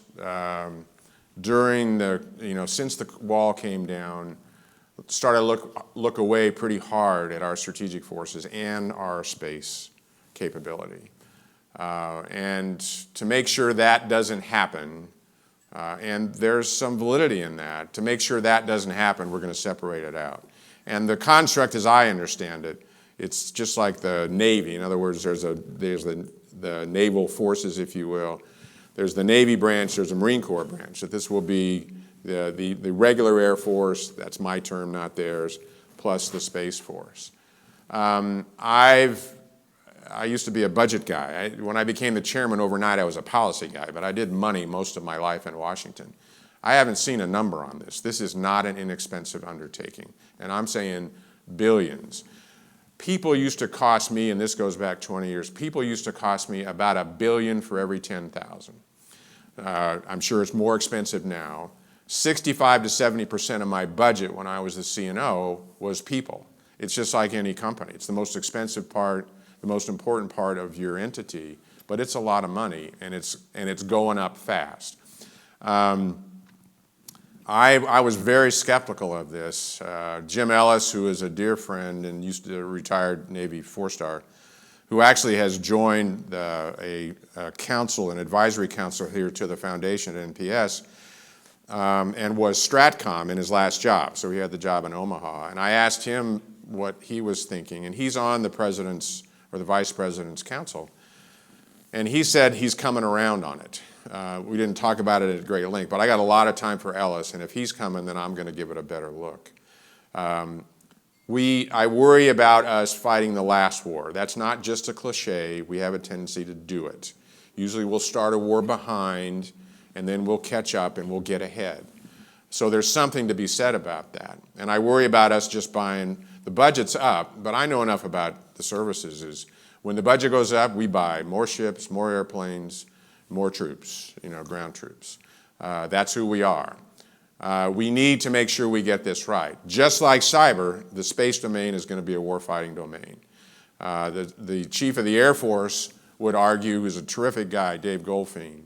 during the, since the wall came down, started to look away pretty hard at our strategic forces and our space capability. And to make sure that doesn't happen, and there's some validity in that, to make sure that doesn't happen, we're going to separate it out. And the construct, as I understand it, it's just like the Navy. In other words, there's the naval forces, if you will. There's the Navy branch, there's a Marine Corps branch. That this will be the regular Air Force, that's my term, not theirs, plus the Space Force. I used to be a budget guy. When I became the chairman overnight, I was a policy guy, but I did money most of my life in Washington. I haven't seen a number on this. This is not an inexpensive undertaking, and I'm saying billions. People used to cost me, and this goes back 20 years, people used to cost me about $1 billion for every 10,000. I'm sure it's more expensive now. 65 to 70% of my budget when I was the C&O was people. It's just like any company. It's the most expensive part, the most important part of your entity, but it's a lot of money, and it's going up fast. I was very skeptical of this. Jim Ellis, who is a dear friend and used to retired Navy four-star, who actually has joined a council, an advisory council here to the foundation at NPS, and was Stratcom in his last job. So he had the job in Omaha. And I asked him what he was thinking, and he's on the president's or the vice president's council, and he said he's coming around on it. We didn't talk about it at great length, but I got a lot of time for Ellis, and if he's coming, then I'm going to give it a better look. I worry about us fighting the last war. That's not just a cliche. We have a tendency to do it. Usually we'll start a war behind, and then we'll catch up and we'll get ahead. So there's something to be said about that. And I worry about us just buying, the budget's up, but I know enough about the services is when the budget goes up, we buy more ships, more airplanes, more troops, ground troops. That's who we are. We need to make sure we get this right. Just like cyber, the space domain is going to be a warfighting domain. The chief of the Air Force would argue, who's a terrific guy, Dave Goldfein,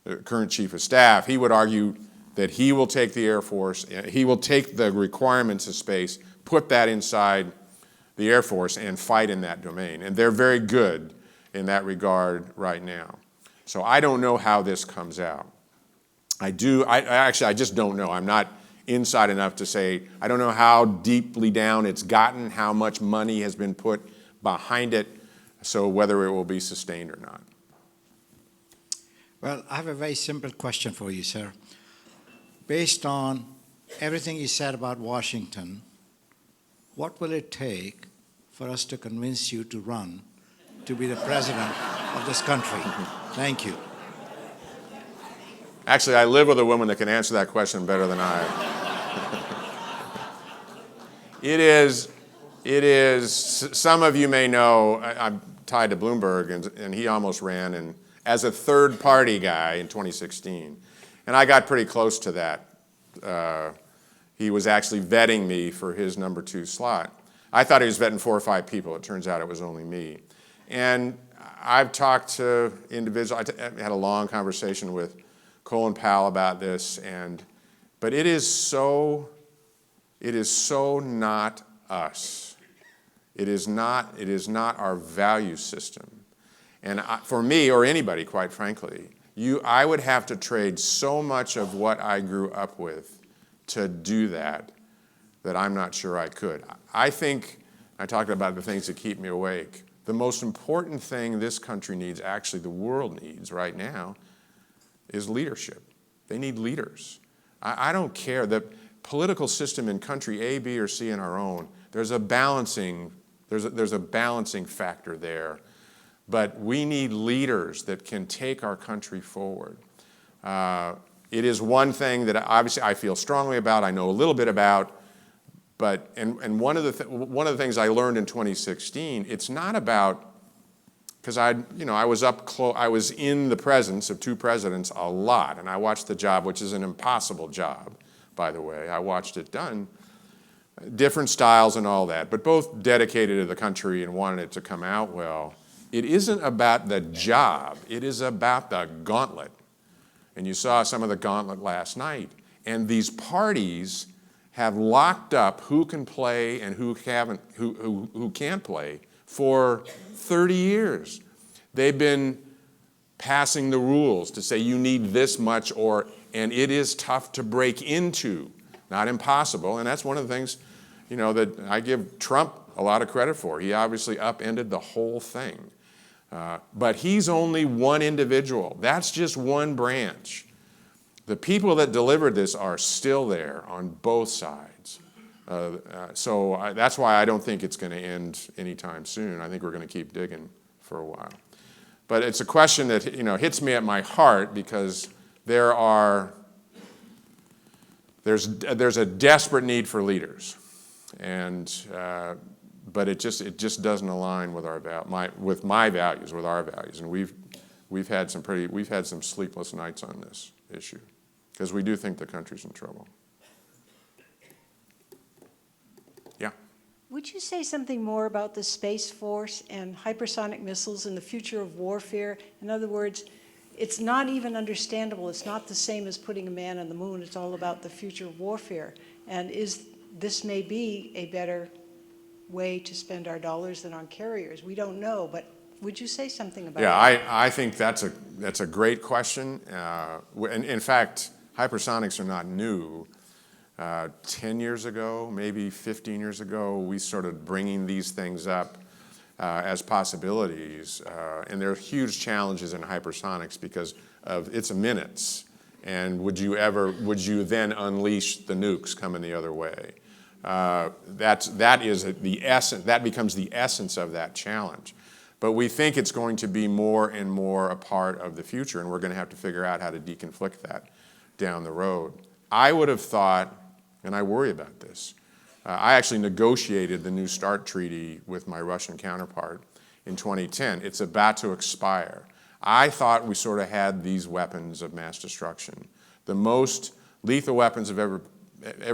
the current chief of staff, he would argue that he will take the Air Force, he will take the requirements of space, put that inside the Air Force and fight in that domain. And they're very good in that regard right now. So I don't know how this comes out. I just don't know. I'm not inside enough to say, I don't know how deeply down it's gotten, how much money has been put behind it, so whether it will be sustained or not. Well, I have a very simple question for you, sir. Based on everything you said about Washington, what will it take for us to convince you to run to be the president of this country? Thank you. Actually, I live with a woman that can answer that question better than I. It is, some of you may know, I'm tied to Bloomberg, and he almost ran as a third-party guy in 2016. And I got pretty close to that. He was actually vetting me for his number 2 slot. I thought he was vetting 4 or 5 people. It turns out it was only me. And I've talked to individuals. I had a long conversation with Colin Powell about this, but it is so not us. It is not our value system. And for me, or anybody, quite frankly, I would have to trade so much of what I grew up with to do that I'm not sure I could. I think, I talked about the things that keep me awake. The most important thing this country needs, actually the world needs right now, is leadership. They need leaders. I don't care. The political system in country A, B, or C in our own, there's a balancing factor there. But we need leaders that can take our country forward. It is one thing that obviously I feel strongly about, I know a little bit about, but and one of the things I learned in 2016, it's not about, because I was in the presence of 2 presidents a lot, and I watched the job, which is an impossible job, by the way. I watched it done, different styles and all that, but both dedicated to the country and wanted it to come out well. It isn't about the job, it is about the gauntlet. And you saw some of the gauntlet last night. And these parties have locked up who can play and who can't play for 30 years. They've been passing the rules to say you need this much, and it is tough to break into, not impossible. And that's one of the things, that I give Trump a lot of credit for. He obviously upended the whole thing. But he's only one individual. That's just one branch. The people that delivered this are still there on both sides. So that's why I don't think it's going to end anytime soon. I think we're going to keep digging for a while. But it's a question that hits me at my heart because there's a desperate need for leaders, but it just doesn't align with with my values, with our values, and we've had some sleepless nights on this issue because we do think the country's in trouble. Yeah. Would you say something more about the Space Force and hypersonic missiles and the future of warfare? In other words, it's not even understandable. It's not the same as putting a man on the moon. It's all about the future of warfare. And this may be a better way to spend our dollars than on carriers. We don't know, but would you say something about that? Yeah, I think that's a great question. In fact, hypersonics are not new. 10 years ago, maybe 15 years ago, we started bringing these things up as possibilities. And there are huge challenges in hypersonics because of it's minutes. And would you then unleash the nukes coming the other way? That becomes the essence of that challenge. But we think it's going to be more and more a part of the future, and we're going to have to figure out how to deconflict that down the road. I would have thought, and I worry about this, I actually negotiated the New START treaty with my Russian counterpart in 2010. It's about to expire. I thought we sort of had these weapons of mass destruction. The most lethal weapons have ever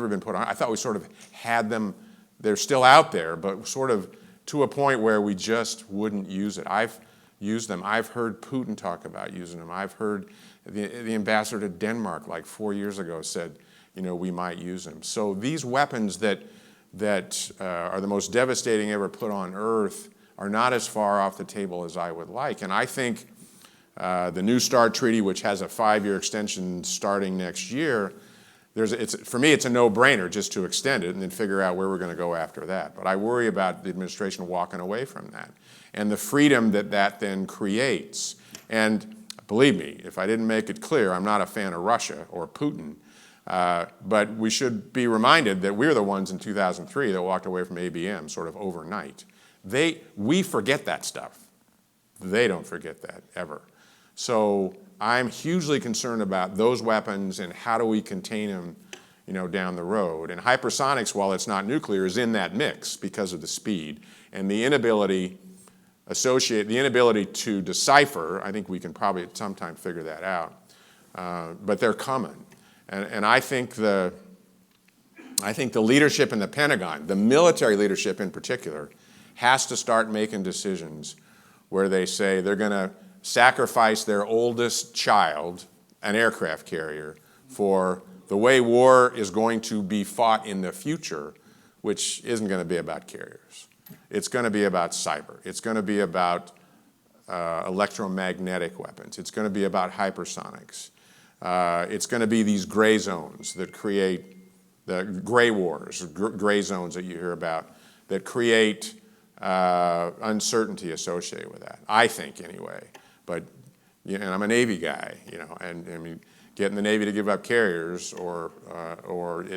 been put on. I thought we sort of had them. They're still out there, but sort of to a point where we just wouldn't use it. I've used them. I've heard Putin talk about using them. I've heard the ambassador to Denmark like 4 years ago said, we might use them. So these weapons that are the most devastating ever put on Earth are not as far off the table as I would like. And I think the New START treaty, which has a 5-year extension starting next year, for me, it's a no-brainer just to extend it and then figure out where we're going to go after that. But I worry about the administration walking away from that and the freedom that then creates. And believe me, if I didn't make it clear, I'm not a fan of Russia or Putin. But we should be reminded that we're the ones in 2003 that walked away from ABM sort of overnight. We forget that stuff. They don't forget that, ever. So I'm hugely concerned about those weapons and how do we contain them, down the road. And hypersonics, while it's not nuclear, is in that mix because of the speed and the inability to decipher. I think we can probably at some time figure that out. But they're coming. And I think the leadership in the Pentagon, the military leadership in particular, has to start making decisions where they say they're going to sacrifice their oldest child, an aircraft carrier, for the way war is going to be fought in the future, which isn't going to be about carriers. It's going to be about cyber. It's going to be about electromagnetic weapons. It's going to be about hypersonics. It's going to be these gray zones that create the gray wars, gray zones that you hear about, that create uncertainty associated with that, I think anyway. But, and I'm a Navy guy, and I mean, getting the Navy to give up carriers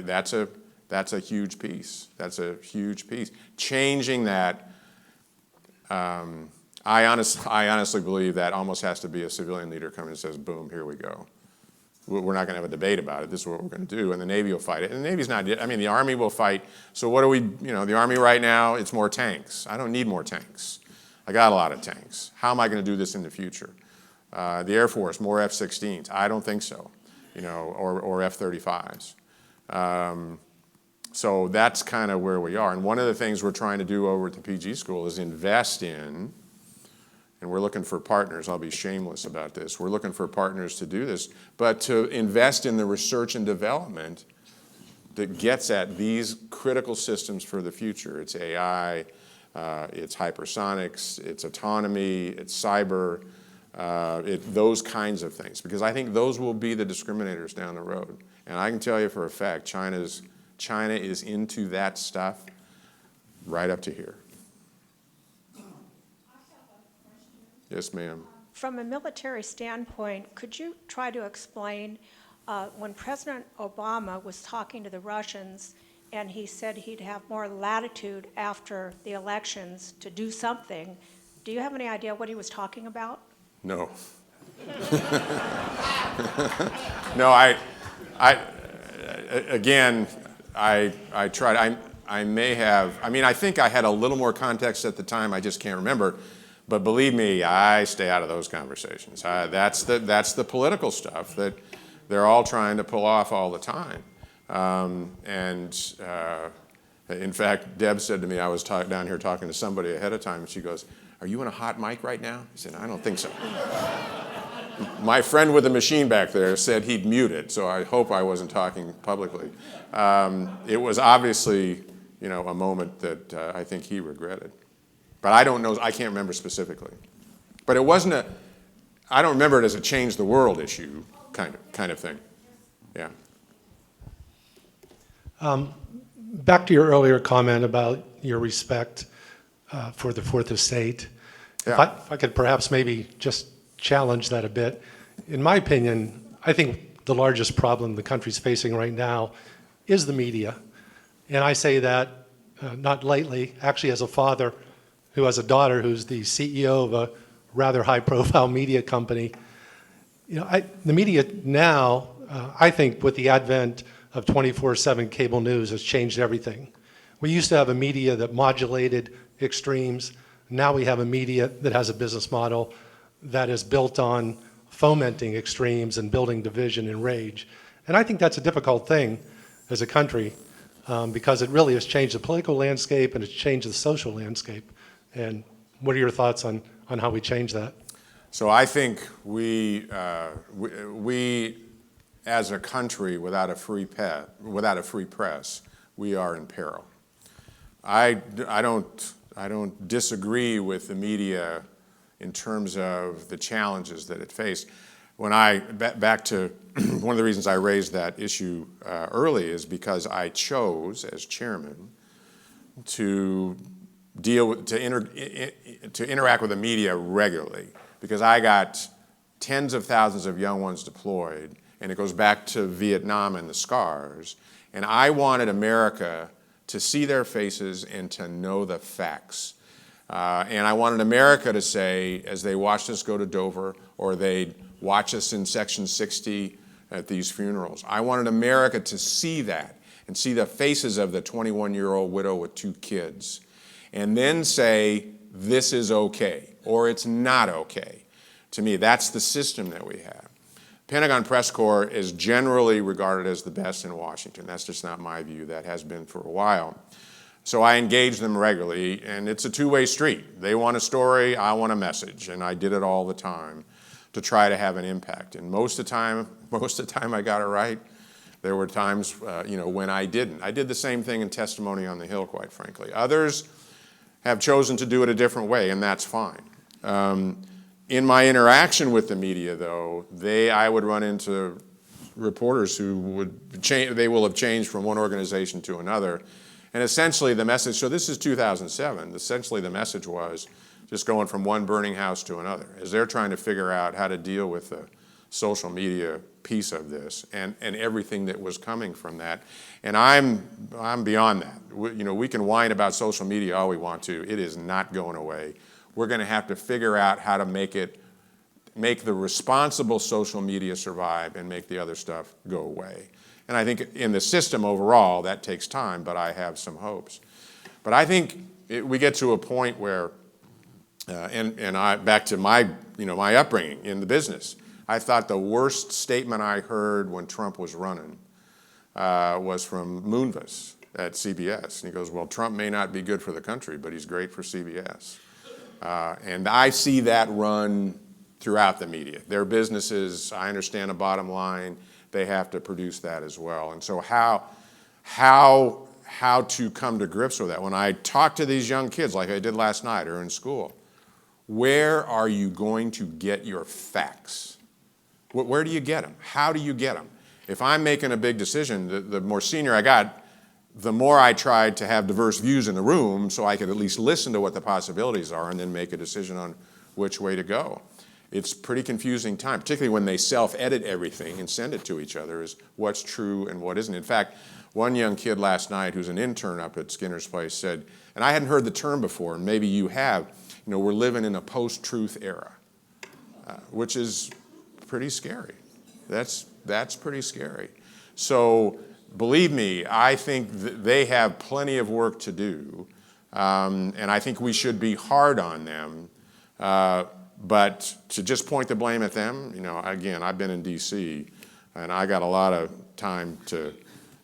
that's a huge piece. That's a huge piece. Changing that, I honestly believe that almost has to be a civilian leader coming and says, boom, here we go. We're not going to have a debate about it. This is what we're going to do, and the Navy will fight it. And the Navy's not, the Army will fight. So what do we, the Army right now, it's more tanks. I don't need more tanks. I got a lot of tanks. How am I going to do this in the future? The Air Force, more F-16s. I don't think so, or F-35s. So that's kind of where we are. And one of the things we're trying to do over at the PG School is invest in, and we're looking for partners. I'll be shameless about this. We're looking for partners to do this, but to invest in the research and development that gets at these critical systems for the future. It's AI, it's hypersonics, it's autonomy, it's cyber, those kinds of things. Because I think those will be the discriminators down the road. And I can tell you for a fact, China is into that stuff right up to here. Yes, ma'am. From a military standpoint, could you try to explain when President Obama was talking to the Russians and he said he'd have more latitude after the elections to do something, do you have any idea what he was talking about? No. No, I tried. I may have. I think I had a little more context at the time. I just can't remember. But believe me, I stay out of those conversations. That's the political stuff that they're all trying to pull off all the time. In fact, Deb said to me, I was down here talking to somebody ahead of time, and she goes, "Are you in a hot mic right now?" I said, "I don't think so." My friend with the machine back there said he'd mute it, so I hope I wasn't talking publicly. It was obviously, a moment that I think he regretted. But I don't know, I can't remember specifically. But it wasn't I don't remember it as a change the world issue kind of thing. Yeah. Back to your earlier comment about your respect for the Fourth Estate. Yeah. If I could perhaps maybe just challenge that a bit. In my opinion, I think the largest problem the country's facing right now is the media. And I say that not lightly, actually as a father who has a daughter who's the CEO of a rather high-profile media company. You know, the media now, I think with the advent of 24/7 cable news has changed everything. We used to have a media that modulated extremes. Now we have a media that has a business model that is built on fomenting extremes and building division and rage. And I think that's a difficult thing as a country because it really has changed the political landscape and it's changed the social landscape. And what are your thoughts on how we change that? So I think we as a country without a free press, we are in peril. I don't disagree with the media in terms of the challenges that it faced. Back to one of the reasons I raised that issue early is because I chose as chairman to interact with the media regularly because I got tens of thousands of young ones deployed, and it goes back to Vietnam and the scars, and I wanted America to see their faces and to know the facts. And I wanted America to say, as they watched us go to Dover, or they'd watch us in Section 60 at these funerals, I wanted America to see that and see the faces of the 21-year-old widow with 2 kids, and then say, this is okay, or it's not okay. To me, that's the system that we have. Pentagon Press Corps is generally regarded as the best in Washington. That's just not my view. That has been for a while. So I engage them regularly, and it's a two-way street. They want a story, I want a message, and I did it all the time to try to have an impact. And most of the time I got it right. There were times when I didn't. I did the same thing in Testimony on the Hill, quite frankly. Others have chosen to do it a different way, and that's fine. In my interaction with the media, though, I would run into reporters who they will have changed from one organization to another. And essentially the message, so this is 2007, essentially the message was just going from one burning house to another, as they're trying to figure out how to deal with the social media piece of this and everything that was coming from that. And I'm beyond that. We can whine about social media all we want to. It is not going away. We're going to have to figure out how to make the responsible social media survive and make the other stuff go away. And I think in the system overall, that takes time, but I have some hopes. But I think we get to a point where, back to my upbringing in the business, I thought the worst statement I heard when Trump was running was from Moonves at CBS. And he goes, well, Trump may not be good for the country, but he's great for CBS. And I see that run throughout the media. Their businesses, I understand a bottom line, they have to produce that as well. And so how to come to grips with that? When I talk to these young kids, like I did last night or in school, where are you going to get your facts? Where do you get them? How do you get them? If I'm making a big decision, the more senior I got, the more I tried to have diverse views in the room so I could at least listen to what the possibilities are and then make a decision on which way to go. It's pretty confusing time, particularly when they self-edit everything and send it to each other, is what's true and what isn't. In fact, one young kid last night who's an intern up at Skinner's Place said, and I hadn't heard the term before, and maybe you have, we're living in a post-truth era, which is pretty scary. That's pretty scary. So believe me, I think they have plenty of work to do, and I think we should be hard on them. But to just point the blame at them, again, I've been in D.C., and I got a lot of time to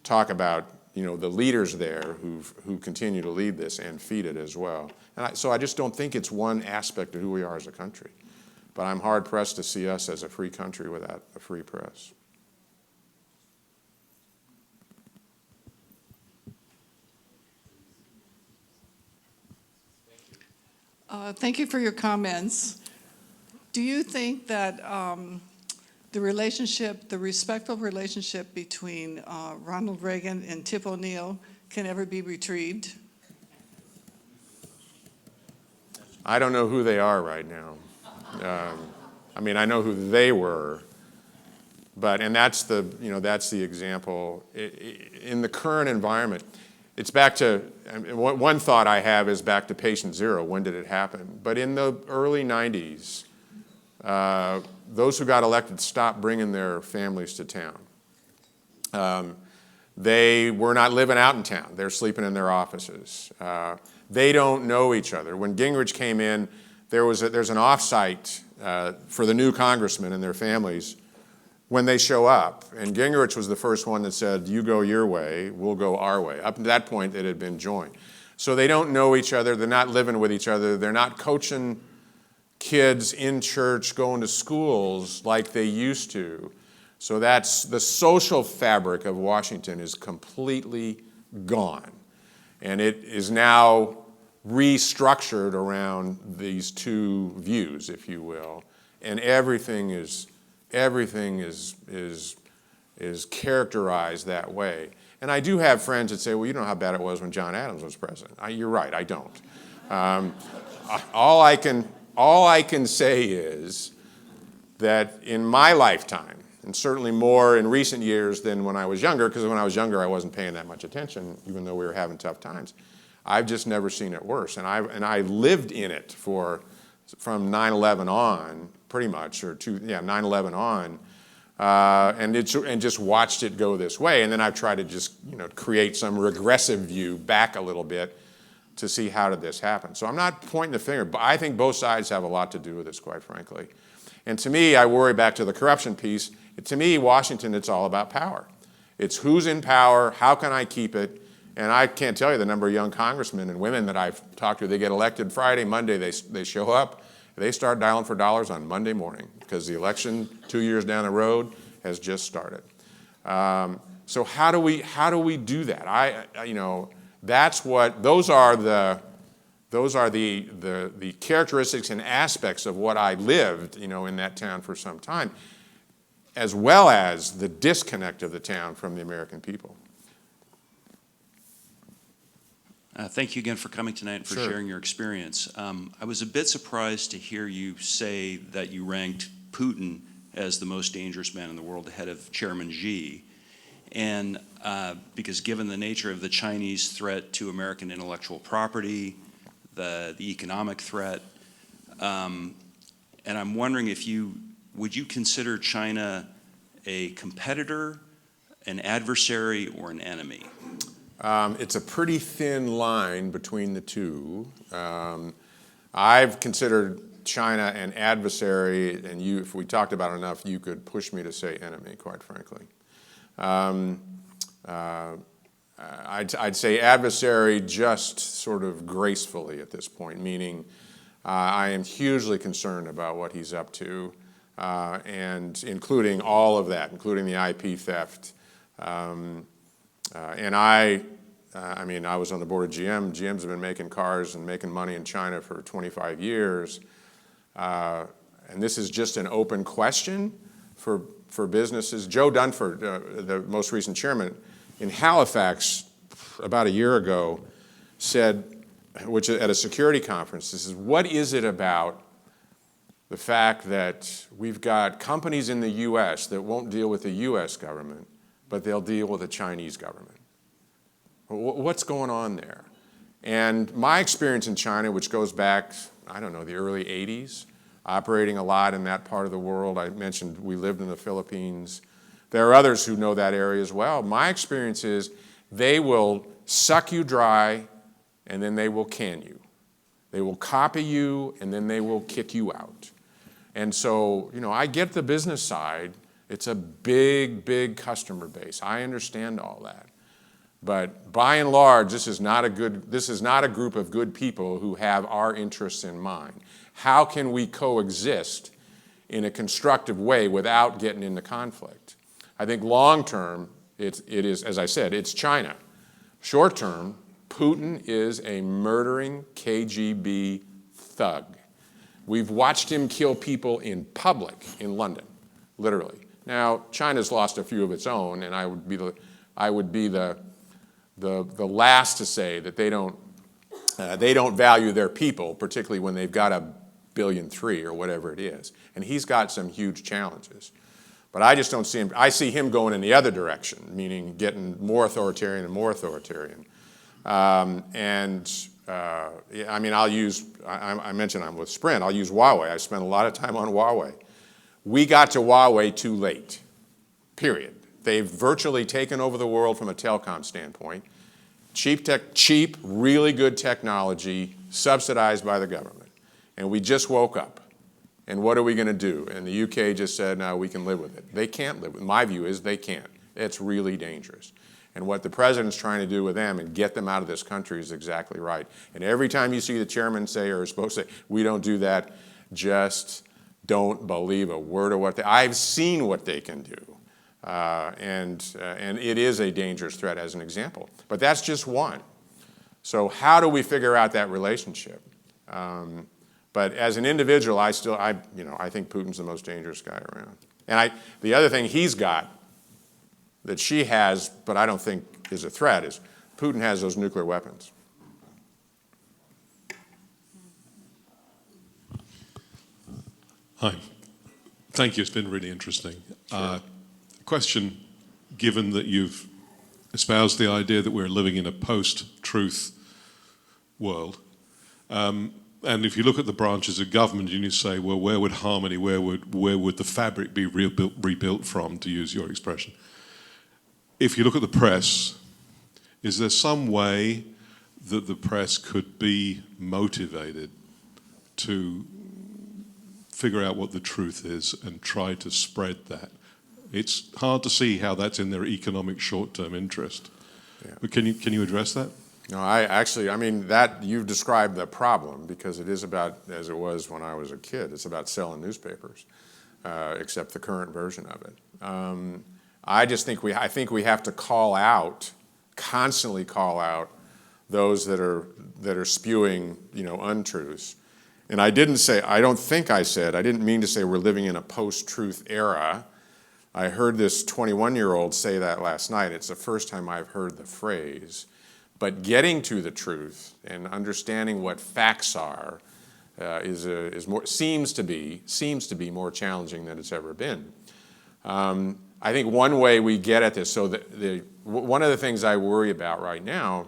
talk about, the leaders there who continue to lead this and feed it as well. And so I just don't think it's one aspect of who we are as a country. But I'm hard-pressed to see us as a free country without a free press. Thank you for your comments. Do you think that the relationship, the respectful relationship between Ronald Reagan and Tip O'Neill can ever be retrieved? I don't know who they are right now. I mean, I know who they were, and that's the example. In the current environment, it's back to, one thought I have is back to patient zero. When did it happen? But in the early 90s, those who got elected stopped bringing their families to town. They were not living out in town. They're sleeping in their offices. They don't know each other. When Gingrich came in, there's an offsite for the new congressmen and their families when they show up. And Gingrich was the first one that said, you go your way, we'll go our way. Up to that point, it had been joined. So they don't know each other. They're not living with each other. They're not coaching kids in church, going to schools like they used to. So that's the social fabric of Washington is completely gone. And it is now restructured around these two views, if you will. And everything is characterized that way. And I do have friends that say, well, you don't know how bad it was when John Adams was president. You're right, I don't. All I can say is that in my lifetime, and certainly more in recent years than when I was younger, because when I was younger I wasn't paying that much attention, even though we were having tough times, I've just never seen it worse. And I lived in it from 9/11 on, pretty much, 9/11 on, and just watched it go this way. And then I've tried to just create some regressive view back a little bit to see how did this happen. So I'm not pointing the finger, but I think both sides have a lot to do with this, quite frankly. And to me, I worry back to the corruption piece. To me, Washington, it's all about power. It's who's in power, how can I keep it, and I can't tell you the number of young congressmen and women that I've talked to. They get elected Friday, Monday, they show up, they start dialing for dollars on Monday morning because the election 2 years down the road has just started. So how do we do that? Those are the characteristics and aspects of what I lived, in that town for some time, as well as the disconnect of the town from the American people. Thank you again for coming tonight and for sharing your experience. I was a bit surprised to hear you say that you ranked Putin as the most dangerous man in the world ahead of Chairman Xi. And because given the nature of the Chinese threat to American intellectual property, the economic threat, and I'm wondering would you consider China a competitor, an adversary, or an enemy? It's a pretty thin line between the two. I've considered China an adversary, and if we talked about it enough, you could push me to say enemy, quite frankly. I'd say adversary just sort of gracefully at this point, meaning I am hugely concerned about what he's up to, and including all of that, including the IP theft. And I was on the board of GM. GM's been making cars and making money in China for 25 years. And this is just an open question for businesses. Joe Dunford, the most recent chairman, in Halifax about a year ago said, which at a security conference, this is, what is it about the fact that we've got companies in the U.S. that won't deal with the U.S. government, but they'll deal with the Chinese government? What's going on there? And my experience in China, which goes back, the early 80s, operating a lot in that part of the world. I mentioned we lived in the Philippines. There are others who know that area as well. My experience is they will suck you dry, and then they will can you. They will copy you, and then they will kick you out. And so, I get the business side. It's a big, big customer base. I understand all that. But by and large, this is not a group of good people who have our interests in mind. How can we coexist in a constructive way without getting into conflict? I think long term, it is, as I said, it's China. Short term, Putin is a murdering KGB thug. We've watched him kill people in public in London. literally. Now, China's lost a few of its own, and I would be the last to say that they don't value their people, particularly when they've got 1.3 billion or whatever it is. And he's got some huge challenges. But I just don't see him. I see him going in the other direction, meaning getting more authoritarian and more authoritarian. I mean, I mentioned I'm with Sprint. I'll use Huawei. I spent a lot of time on Huawei. We got to Huawei too late, period. They've virtually taken over the world from a telecom standpoint. Cheap, really good technology, subsidized by the government. And we just woke up. And what are we going to do? And the UK just said, no, we can live with it. They can't live with it. My view is they can't. It's really dangerous. And what the president's trying to do with them and get them out of this country is exactly right. And every time you see the chairman say or is supposed to say, we don't do that, just don't believe a word of what I've seen what they can do. And it is a dangerous threat as an example. But that's just one. So how do we figure out that relationship? But as an individual, I think Putin's the most dangerous guy around. And the other thing he's got that she has, but I don't think is a threat, is Putin has those nuclear weapons. Hi. Thank you. It's been really interesting. Sure. Question, given that you've espoused the idea that we're living in a post-truth world, and if you look at the branches of government and you say, well, where would harmony, where would the fabric be rebuilt from, to use your expression? If you look at the press, is there some way that the press could be motivated to figure out what the truth is and try to spread that? It's hard to see how that's in their economic short-term interest. Yeah. But can you address that? No, I mean, that you've described the problem, because it is about, as it was when I was a kid, it's about selling newspapers, except the current version of it. I think we have to constantly call out those that are spewing, untruths. And I didn't mean to say we're living in a post-truth era. I heard this 21-year-old say that last night. It's the first time I've heard the phrase. But getting to the truth and understanding what facts are seems to be more challenging than it's ever been. I think one way we get at this, one of the things I worry about right now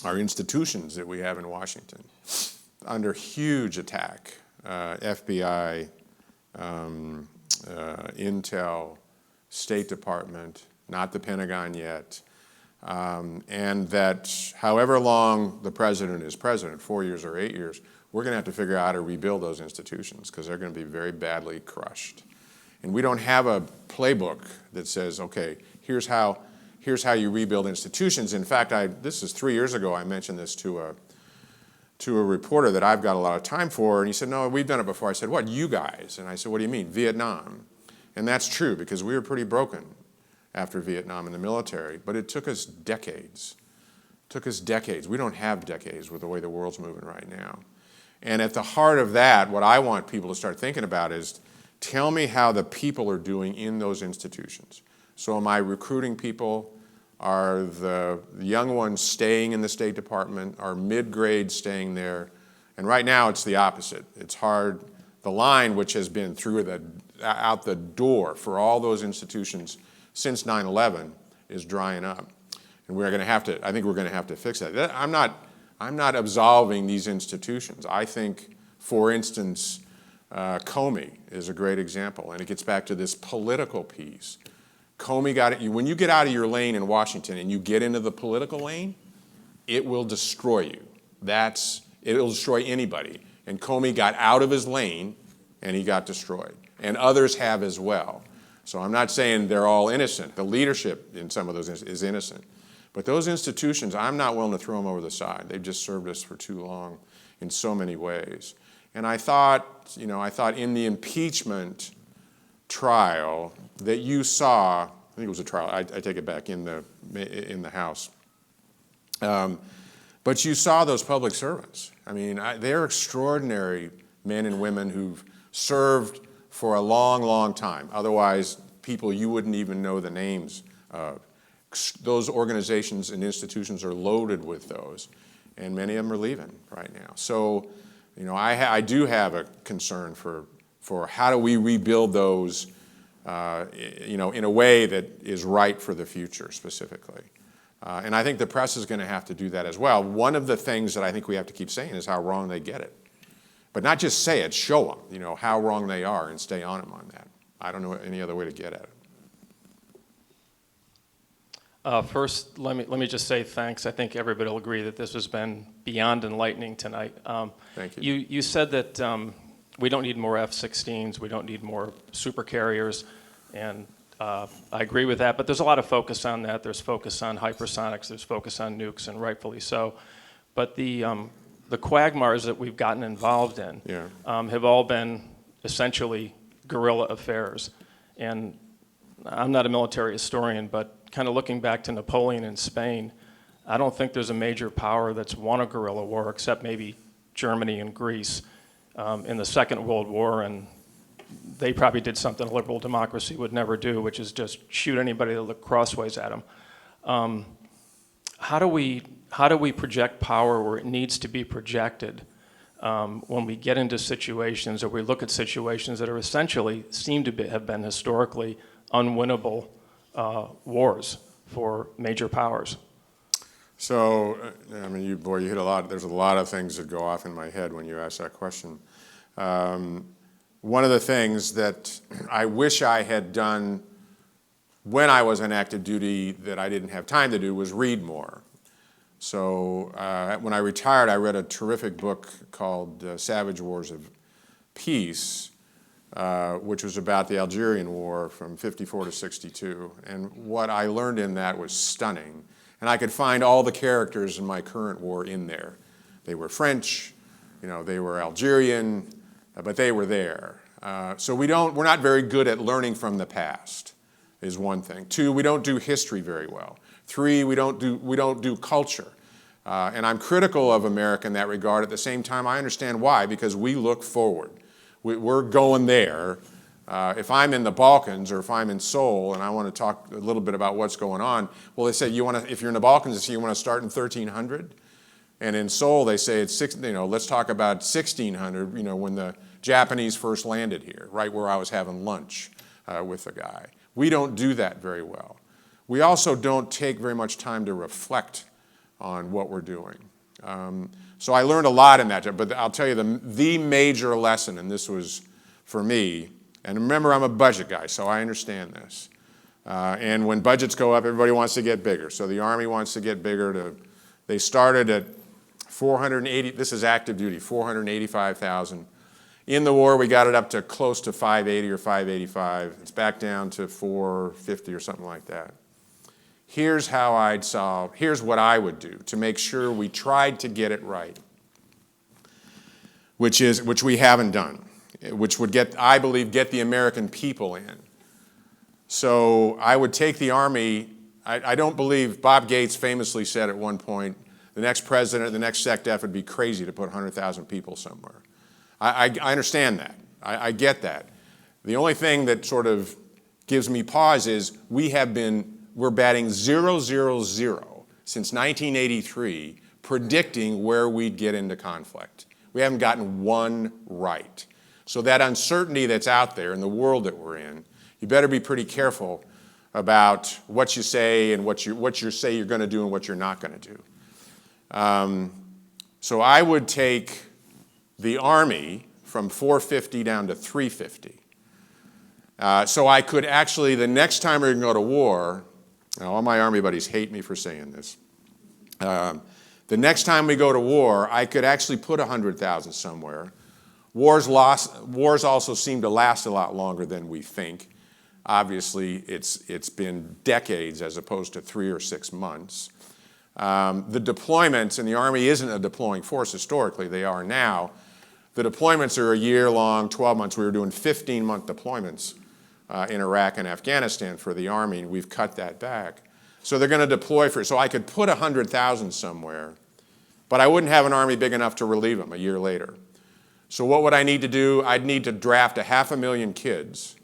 are institutions that we have in Washington under huge attack. FBI, Intel, State Department, not the Pentagon yet. And that however long the president is president, 4 years or 8 years, we're going to have to figure out how to rebuild those institutions, because they're going to be very badly crushed. And we don't have a playbook that says, okay, here's how you rebuild institutions. In fact, this is 3 years ago, I mentioned this to a reporter that I've got a lot of time for, and he said, no, we've done it before. I said, what, you guys? And I said, what do you mean? Vietnam. And that's true, because we were pretty broken after Vietnam in the military, but it took us decades. We don't have decades with the way the world's moving right now. And at the heart of that, what I want people to start thinking about is, tell me how the people are doing in those institutions. So am I recruiting people? Are the young ones staying in the State Department? Are mid-grade staying there? And right now it's the opposite. It's hard. The line, which has been out the door for all those institutions since 9/11, is drying up. And I think we're going to have to fix that. I'm not absolving these institutions. I think, for instance, Comey is a great example, and it gets back to this political piece. Comey when you get out of your lane in Washington and you get into the political lane, it will destroy you. It will destroy anybody. And Comey got out of his lane and he got destroyed. And others have as well. So I'm not saying they're all innocent. The leadership in some of those is innocent. But those institutions, I'm not willing to throw them over the side. They've just served us for too long in so many ways. And I thought in the impeachment trial that you saw, I think it was a trial, I take it back, in the House. But you saw those public servants. I mean, they're extraordinary men and women who've served for a long, long time. Otherwise, people you wouldn't even know the names of. Those organizations and institutions are loaded with those, and many of them are leaving right now. So, you know, I do have a concern for how do we rebuild those, you know, in a way that is right for the future specifically. And I think the press is going to have to do that as well. One of the things that I think we have to keep saying is how wrong they get it. But not just say it, show them, you know, how wrong they are and stay on them on that. I don't know any other way to get at it. First, let me just say thanks. I think everybody will agree that this has been beyond enlightening tonight. Thank you. You said that we don't need more F-16s, we don't need more super carriers, and I agree with that, but there's a lot of focus on that. There's focus on hypersonics, there's focus on nukes, and rightfully so. But the quagmires that we've gotten involved in have all been essentially guerrilla affairs. And I'm not a military historian, but kind of looking back to Napoleon in Spain, I don't think there's a major power that's won a guerrilla war except maybe Germany and Greece in the Second World War, and they probably did something a liberal democracy would never do, which is just shoot anybody that look crossways at them. How do we project power where it needs to be projected when we get into situations or we look at situations that are essentially seem to have been historically unwinnable wars for major powers? So, I mean, you hit a lot. There's a lot of things that go off in my head when you ask that question. One of the things that I wish I had done when I was on active duty that I didn't have time to do was read more. So when I retired, I read a terrific book called Savage Wars of Peace, which was about the Algerian War from 54 to 62. And what I learned in that was stunning. And I could find all the characters in my current war in there. They were French, you know, they were Algerian, but they were there. So we're not very good at learning from the past, is one thing. 2, we don't do history very well. 3, we don't do culture. And I'm critical of America in that regard. At the same time, I understand why, because we look forward. We're going there. If I'm in the Balkans or if I'm in Seoul and I want to talk a little bit about what's going on, well, they say if you're in the Balkans, they say you want to start in 1300, and in Seoul they say it's let's talk about 1600, you know, when the Japanese first landed here, right where I was having lunch with the guy. We don't do that very well. We also don't take very much time to reflect on what we're doing. So I learned a lot in that, but I'll tell you the major lesson, and this was for me. And remember, I'm a budget guy, so I understand this. And when budgets go up, everybody wants to get bigger. So the Army wants to get bigger. They started at 480, this is active duty, 485,000. In the war, we got it up to close to 580 or 585. It's back down to 450 or something like that. Here's what I would do to make sure we tried to get it right, which we haven't done, which would I believe, get the American people in. So I would take the Army. I don't believe, Bob Gates famously said at one point, the next president, the next SecDef would be crazy to put 100,000 people somewhere. I understand that. I get that. The only thing that sort of gives me pause is we're batting 000 since 1983, predicting where we'd get into conflict. We haven't gotten one right. So that uncertainty that's out there in the world that we're in, you better be pretty careful about what you say and what you say you're going to do and what you're not going to do. So I would take the Army from 450 down to 350. So I could actually, the next time we're going to go to war, now all my Army buddies hate me for saying this, the next time we go to war, I could actually put 100,000 somewhere. Wars also seem to last a lot longer than we think. Obviously, it's been decades as opposed to 3 or 6 months. The deployments, and the Army isn't a deploying force historically, they are now. The deployments are a year long, 12 months. We were doing 15-month deployments in Iraq and Afghanistan for the Army, and we've cut that back. So they're going to deploy so I could put 100,000 somewhere, but I wouldn't have an Army big enough to relieve them a year later. So what would I need to do? I'd need to draft 500,000 kids,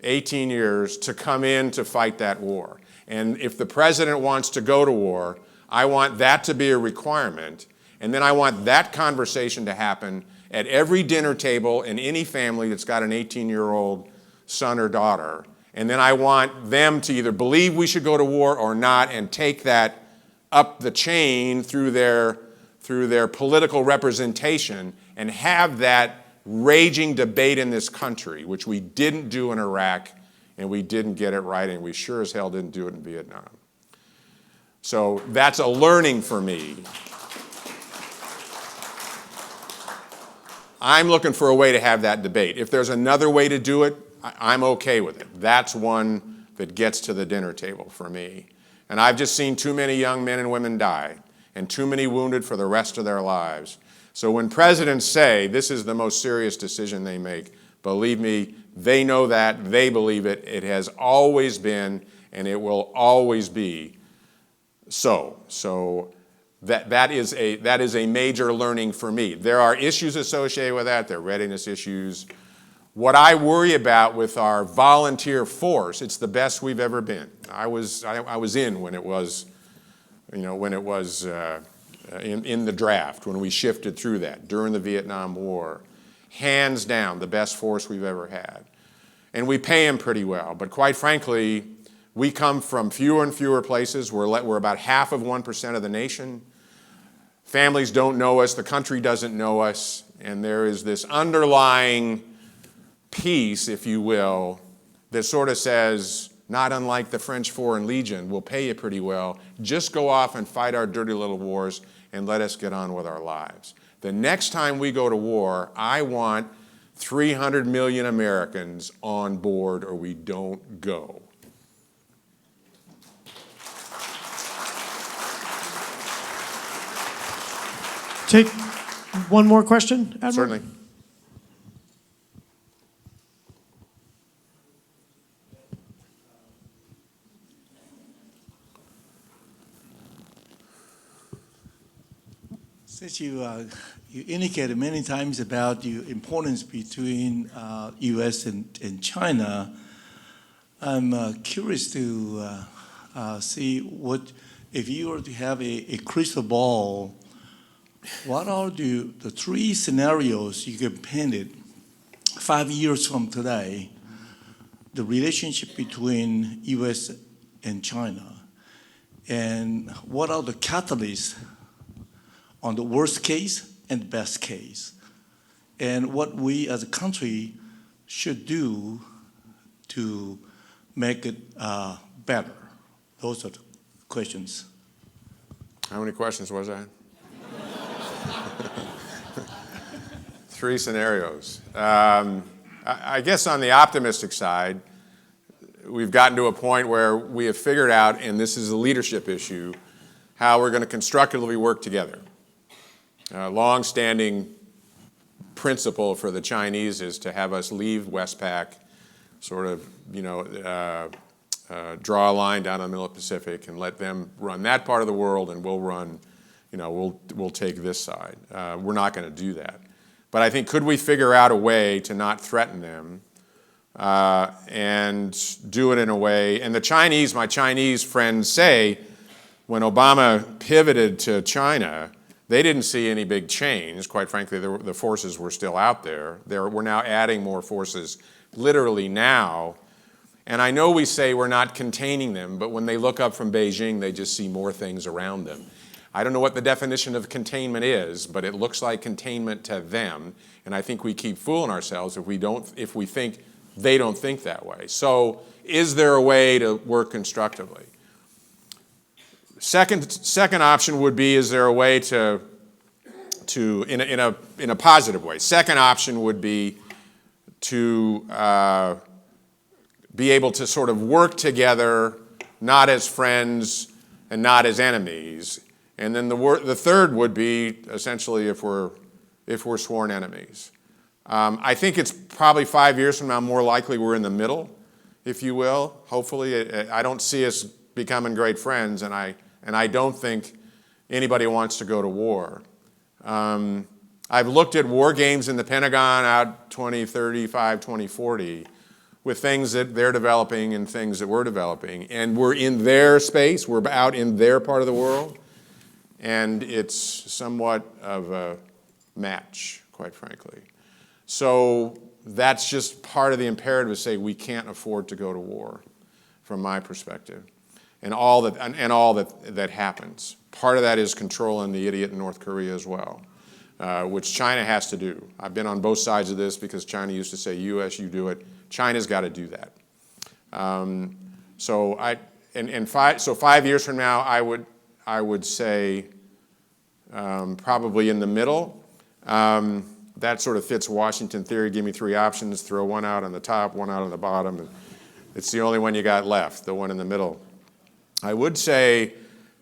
18 years, to come in to fight that war. And if the president wants to go to war, I want that to be a requirement. And then I want that conversation to happen at every dinner table in any family that's got an 18-year-old son or daughter. And then I want them to either believe we should go to war or not and take that up the chain through their political representation and have that raging debate in this country, which we didn't do in Iraq and we didn't get it right, and we sure as hell didn't do it in Vietnam. So that's a learning for me. I'm looking for a way to have that debate. If there's another way to do it, I'm okay with it. That's one that gets to the dinner table for me. And I've just seen too many young men and women die and too many wounded for the rest of their lives. So when presidents say this is the most serious decision they make, believe me, they know that, they believe it. It has always been, and it will always be so. So that is a major learning for me. There are issues associated with that. There are readiness issues. What I worry about with our volunteer force, it's the best we've ever been. I was in when it was, in the draft, when we shifted through that during the Vietnam War. Hands down, the best force we've ever had. And we pay them pretty well, but quite frankly, we come from fewer and fewer places. We're about 0.5% of the nation. Families don't know us, the country doesn't know us, and there is this underlying piece, if you will, that sort of says, not unlike the French Foreign Legion, we'll pay you pretty well, just go off and fight our dirty little wars and let us get on with our lives. The next time we go to war, I want 300 million Americans on board or we don't go. Take one more question, Admiral? Certainly. Since you indicated many times about the importance between U.S. and China, I'm curious to see what, if you were to have a crystal ball, what are the three scenarios you can paint it 5 years from today, the relationship between U.S. and China, and what are the catalysts on the worst case and best case, and what we as a country should do to make it better? Those are the questions. How many questions was that? 3 scenarios. I guess on the optimistic side, we've gotten to a point where we have figured out, and this is a leadership issue, how we're going to constructively work together. Long-standing principle for the Chinese is to have us leave Westpac, sort of, draw a line down the middle of the Pacific and let them run that part of the world, and we'll run, we'll take this side. We're not going to do that. But I think, could we figure out a way to not threaten them and do it in a way, and the Chinese, my Chinese friends say, when Obama pivoted to China, they didn't see any big change. Quite frankly, the forces were still out there. We're now adding more forces literally now. And I know we say we're not containing them, but when they look up from Beijing, they just see more things around them. I don't know what the definition of containment is, but it looks like containment to them. And I think we keep fooling ourselves if we think they don't think that way. So is there a way to work constructively? Second option would be, is there a way to in a positive way? Second option would be to be able to sort of work together, not as friends and not as enemies. And then the third would be essentially if we're sworn enemies. I think it's probably 5 years from now more likely we're in the middle, if you will. Hopefully, I don't see us becoming great friends, and I don't think anybody wants to go to war. I I've looked at war games in the Pentagon out 2035, 2040 with things that they're developing and things that we're developing. And we're in their space, we're out in their part of the world, and it's somewhat of a match, quite frankly. So that's just part of the imperative to say we can't afford to go to war, from my perspective, and all that happens. Part of that is controlling the idiot in North Korea as well, which China has to do. I've been on both sides of this because China used to say, U.S., you do it. China's got to do that. So 5 years from now, I would say probably in the middle. That sort of fits Washington theory. Give me three options, throw one out on the top, one out on the bottom. And it's the only one you got left, the one in the middle. I would say,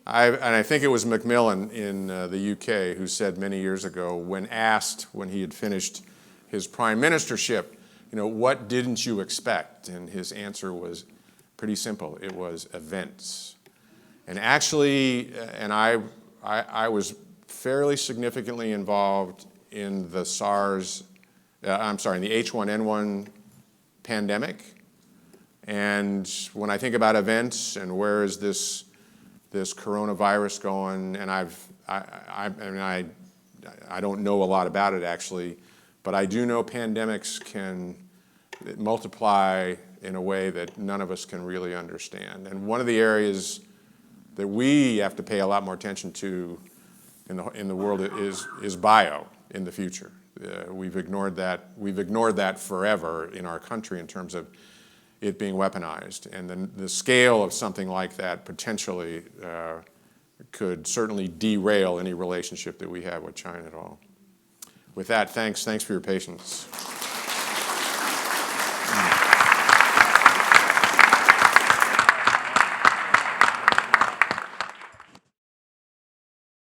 and I think it was Macmillan in the UK who said many years ago, when asked when he had finished his prime ministership, what didn't you expect? And his answer was pretty simple. It was events. And actually, and I was fairly significantly involved in the in the H1N1 pandemic. And when I think about events and where is this coronavirus going, and I don't know a lot about it actually, but I do know pandemics can multiply in a way that none of us can really understand. And one of the areas that we have to pay a lot more attention to in the world is bio in the future. We've ignored that forever in our country in terms of it being weaponized. And then the scale of something like that potentially could certainly derail any relationship that we have with China at all. With that, thanks for your patience.